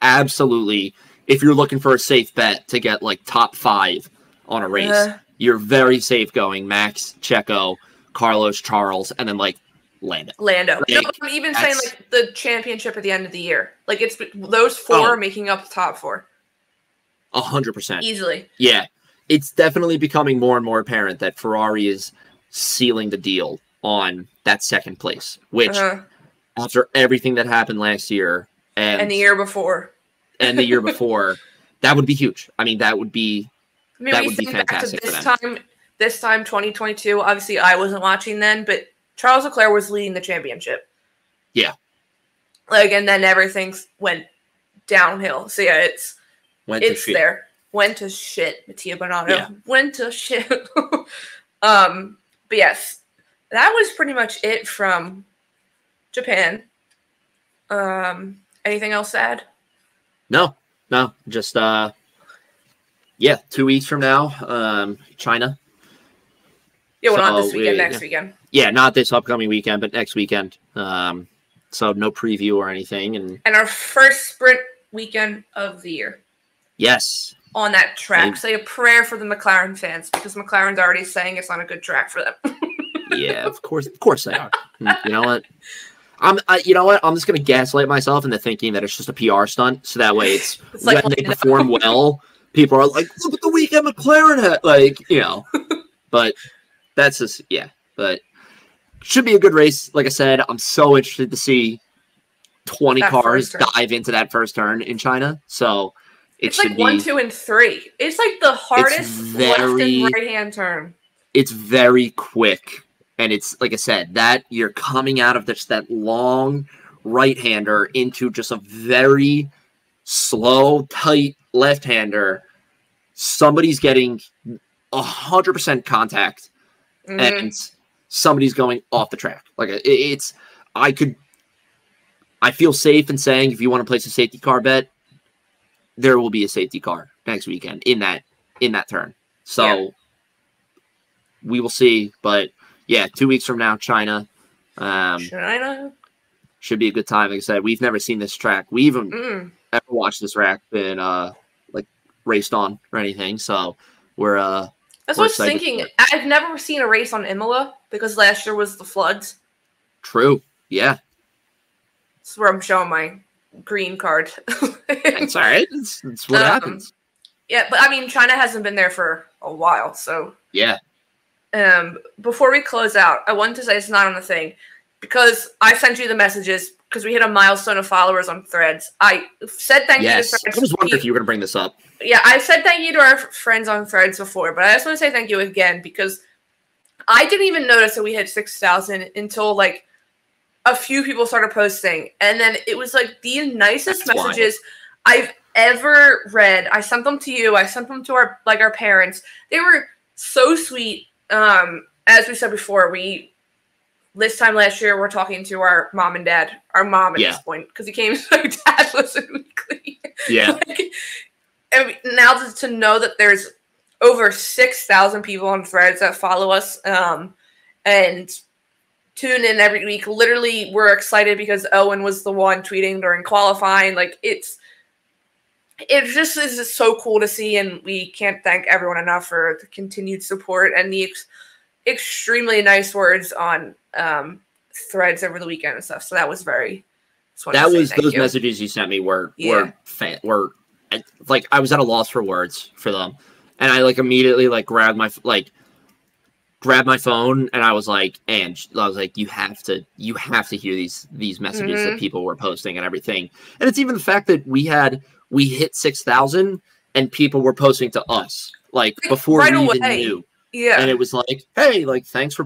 absolutely. If you're looking for a safe bet to get like top 5 on a race, you're very safe going Max, Checo, Carlos, Charles, and then like Lando. Like, no, I'm even saying like the championship at the end of the year. Like it's those 4 making up the top 4. 100%. Easily. Yeah. It's definitely becoming more and more apparent that Ferrari is sealing the deal on that second place, which after everything that happened last year and the year before. That would be huge. I mean, that would be fantastic for them. This time, 2022, obviously I wasn't watching then, but Charles Leclerc was leading the championship. Yeah. Like, and then everything went downhill. So yeah, it's there. Went to shit, Mattia Binotto. Yeah. Went to shit. But yes, that was pretty much it from Japan. Anything else to add? No, just 2 weeks from now, China. Yeah, well, not this weekend, next weekend. Yeah, not this upcoming weekend, but next weekend. So no preview or anything, and our first sprint weekend of the year. Yes. On that track. Say a prayer for the McLaren fans, because McLaren's already saying it's not a good track for them. Yeah, of course they are. You know what? I'm just gonna gaslight myself into thinking that it's just a PR stunt, so that way it's when they perform well, people are like, "Look at the weekend McLaren had," But that's just But should be a good race. Like I said, I'm so interested to see 20 cars dive into that first turn in China. So it's like 1, 2, and 3. It's like the hardest left and right hand turn. It's very quick. And it's, like I said, that you're coming out of that long right-hander into just a very slow, tight left-hander. Somebody's getting 100% contact, and somebody's going off the track. Like I feel safe in saying if you want to place a safety car bet, there will be a safety car next weekend in that turn. So we will see, but. Yeah, 2 weeks from now, China. China should be a good time. Like I said, we've never seen this track. We even ever watched this track been raced on or anything. So we're that's what I was thinking. I've never seen a race on Imola because last year was the floods. True. Yeah. That's where I'm showing my green card. That's all right. It's what happens. Yeah, but I mean, China hasn't been there for a while, so yeah. Before we close out, I wanted to say it's not on the thing because I sent you the messages because we hit a milestone of followers on Threads. I said thank you to Threads. I was wondering if you were going to bring this up. Yeah, I said thank you to our friends on Threads before, but I just want to say thank you again because I didn't even notice that we hit 6,000 until like a few people started posting, and then it was like the nicest messages I've ever read. I sent them to you. I sent them to our parents. They were so sweet. As we said before, this time last year, we're talking to our mom and dad, our mom at this point, because he came to my dad listen weekly. Yeah. And now to know that there's over 6,000 people on Threads that follow us, and tune in every week. Literally, we're excited because Owen was the one tweeting during qualifying. Like it just is so cool to see, and we can't thank everyone enough for the continued support and the extremely nice words on Threads over the weekend and stuff. So that was those messages you sent me were like I was at a loss for words for them, and I immediately grabbed my phone and I was like, you have to hear these messages that people were posting and everything, and it's even the fact that we hit 6,000 and people were posting to us before we even knew. Yeah. And it was like, hey, thanks for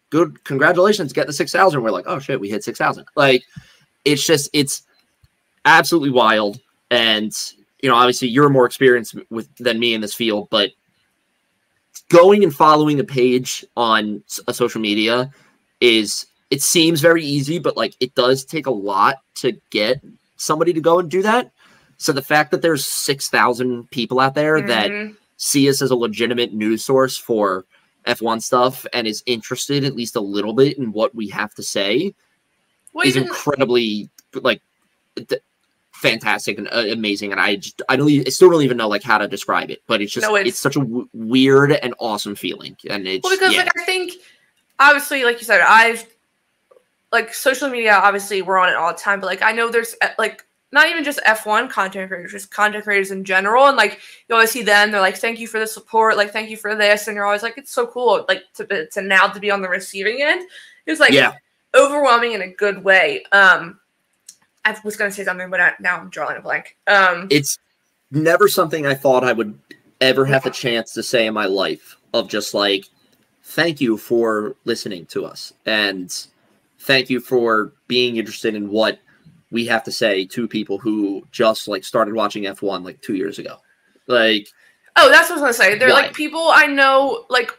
good, congratulations, get the 6,000. We're like, oh shit, we hit 6,000. It's absolutely wild. And, obviously you're more experienced than me in this field, but going and following a page on a social media it seems very easy, but it does take a lot to get somebody to go and do that. So the fact that there's 6,000 people out there that see us as a legitimate news source for F1 stuff and is interested at least a little bit in what we have to say is incredibly like fantastic and amazing, and I still don't even know like how to describe it, but it's just it's such a weird and awesome feeling, and it's because like I think obviously like you said, I've like social media, obviously we're on it all the time, but like I know there's like not even just F1 content creators, just content creators in general, and like you always see them, they're like, thank you for the support, like thank you for this, and you're always like, it's so cool like to now to be on the receiving end. It's like overwhelming in a good way. I was going to say something, but now I'm drawing a blank. It's never something I thought I would ever have a chance to say in my life, of just like, thank you for listening to us, and thank you for being interested in what we have to say to people who just like started watching F1 like 2 years ago. Like, oh, that's what I was going to say. They're like people I know, like,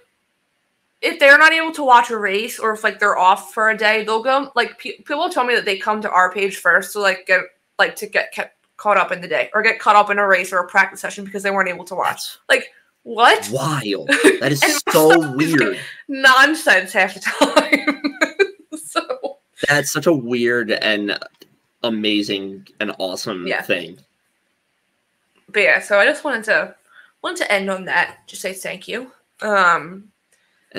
if they're not able to watch a race, or if like they're off for a day, they'll go like people tell me that they come to our page first to like get caught up in the day, or get caught up in a race or a practice session because they weren't able to watch. Like, what? Wild. That is so weird. Nonsense half the time. So that's such a weird and amazing and awesome thing. But yeah, so I just wanted to end on that. Just say thank you. End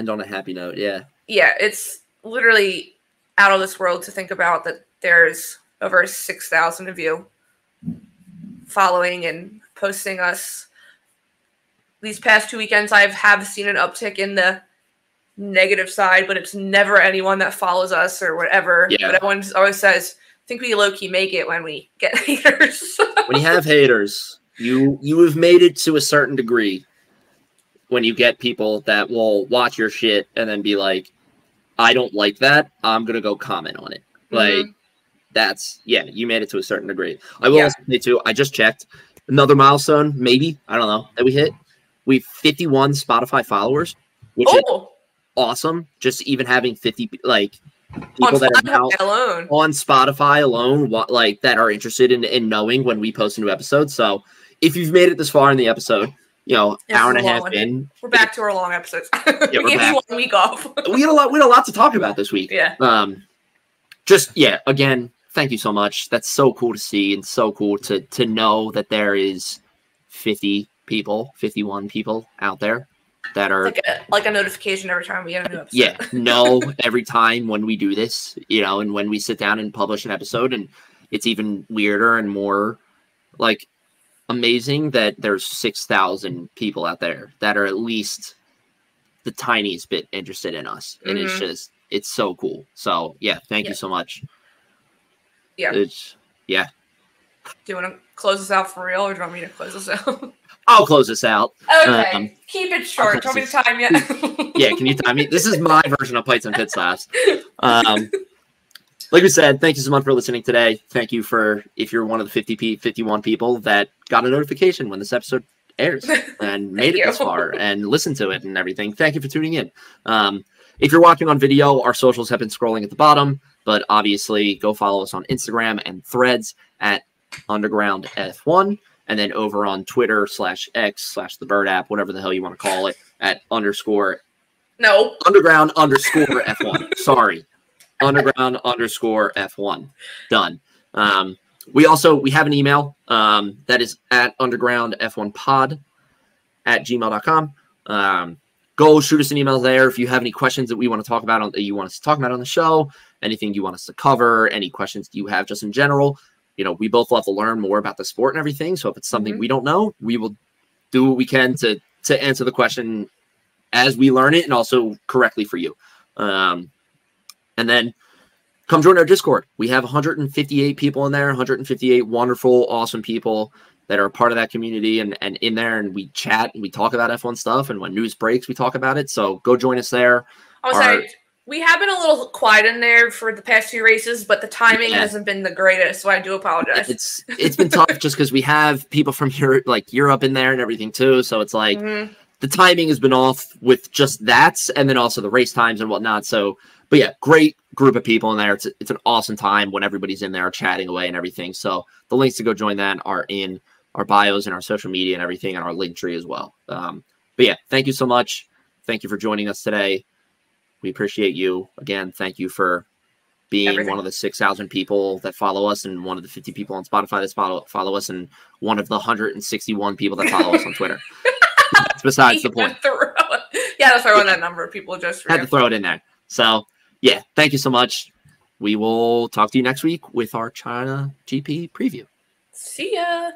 on a happy note, yeah. Yeah, it's literally out of this world to think about that there's over 6,000 of you following and posting us. These past 2 weekends, I have seen an uptick in the negative side, but it's never anyone that follows us or whatever. Yeah. But everyone always says, I think we low-key make it when we get haters. When you have haters, you have made it to a certain degree. When you get people that will watch your shit and then be like, I don't like that, I'm going to go comment on it. Like, that's, you made it to a certain degree. I will also say, too, I just checked. Another milestone, maybe, I don't know, that we hit. We have 51 Spotify followers, which is awesome. Just even having 50, like, people that are now on Spotify alone, like, that are interested in knowing when we post a new episode. So, if you've made it this far in the episode, you know, hour and a half in. We're back to our long episodes. We gave you 1 week off. We had a lot to talk about this week. Yeah. Again, thank you so much. That's so cool to see, and so cool to know that there is 51 people out there that are like a notification every time we get a new episode. Yeah, no, every time when we do this, you know, and when we sit down and publish an episode, and it's even weirder and more like amazing that there's 6,000 people out there that are at least the tiniest bit interested in us. And it's so cool. So thank you so much. Yeah. Do you want to close this out for real, or do you want me to close this out? I'll close this out. Okay. Keep it short. Do you want me to time yet? Can you time me? This is my version of Pites and Pit Stops. Like we said, thank you so much for listening today. Thank you if you're one of the 51 people that got a notification when this episode airs and made it this far and listened to it and everything. Thank you for tuning in. If you're watching on video, our socials have been scrolling at the bottom, but obviously go follow us on Instagram and Threads at Underground F1, and then over on Twitter /X/the Bird app, whatever the hell you want to call it, at Underground F1. Sorry. Underground _F1. Done. We have an email that is at undergroundf1pod@gmail.com. Go shoot us an email there if you have any questions that we want to talk about that you want us to talk about on the show, anything you want us to cover, any questions you have just in general. You know, we both love to learn more about the sport and everything. So if it's something we don't know, we will do what we can to answer the question as we learn it, and also correctly for you. And then come join our Discord. We have 158 people in there, 158 wonderful, awesome people that are a part of that community and in there, and we chat and we talk about F1 stuff, and when news breaks, we talk about it. So go join us there. We have been a little quiet in there for the past few races, but the timing hasn't been the greatest, so I do apologize. It's been tough just because we have people from Europe in there and everything too, so it's like the timing has been off with just that, and then also the race times and whatnot. So, but yeah, great group of people in there. It's an awesome time when everybody's in there chatting away and everything. So the links to go join that are in our bios and our social media and everything, and our link tree as well. But yeah, thank you so much. Thank you for joining us today. We appreciate you. Again, thank you for being one of the 6,000 people that follow us, and one of the 50 people on Spotify that follow us, and one of the 161 people that follow us on Twitter. That's besides the point. To throw in that number of people just had to throw it in there. So yeah, thank you so much. We will talk to you next week with our China GP preview. See ya.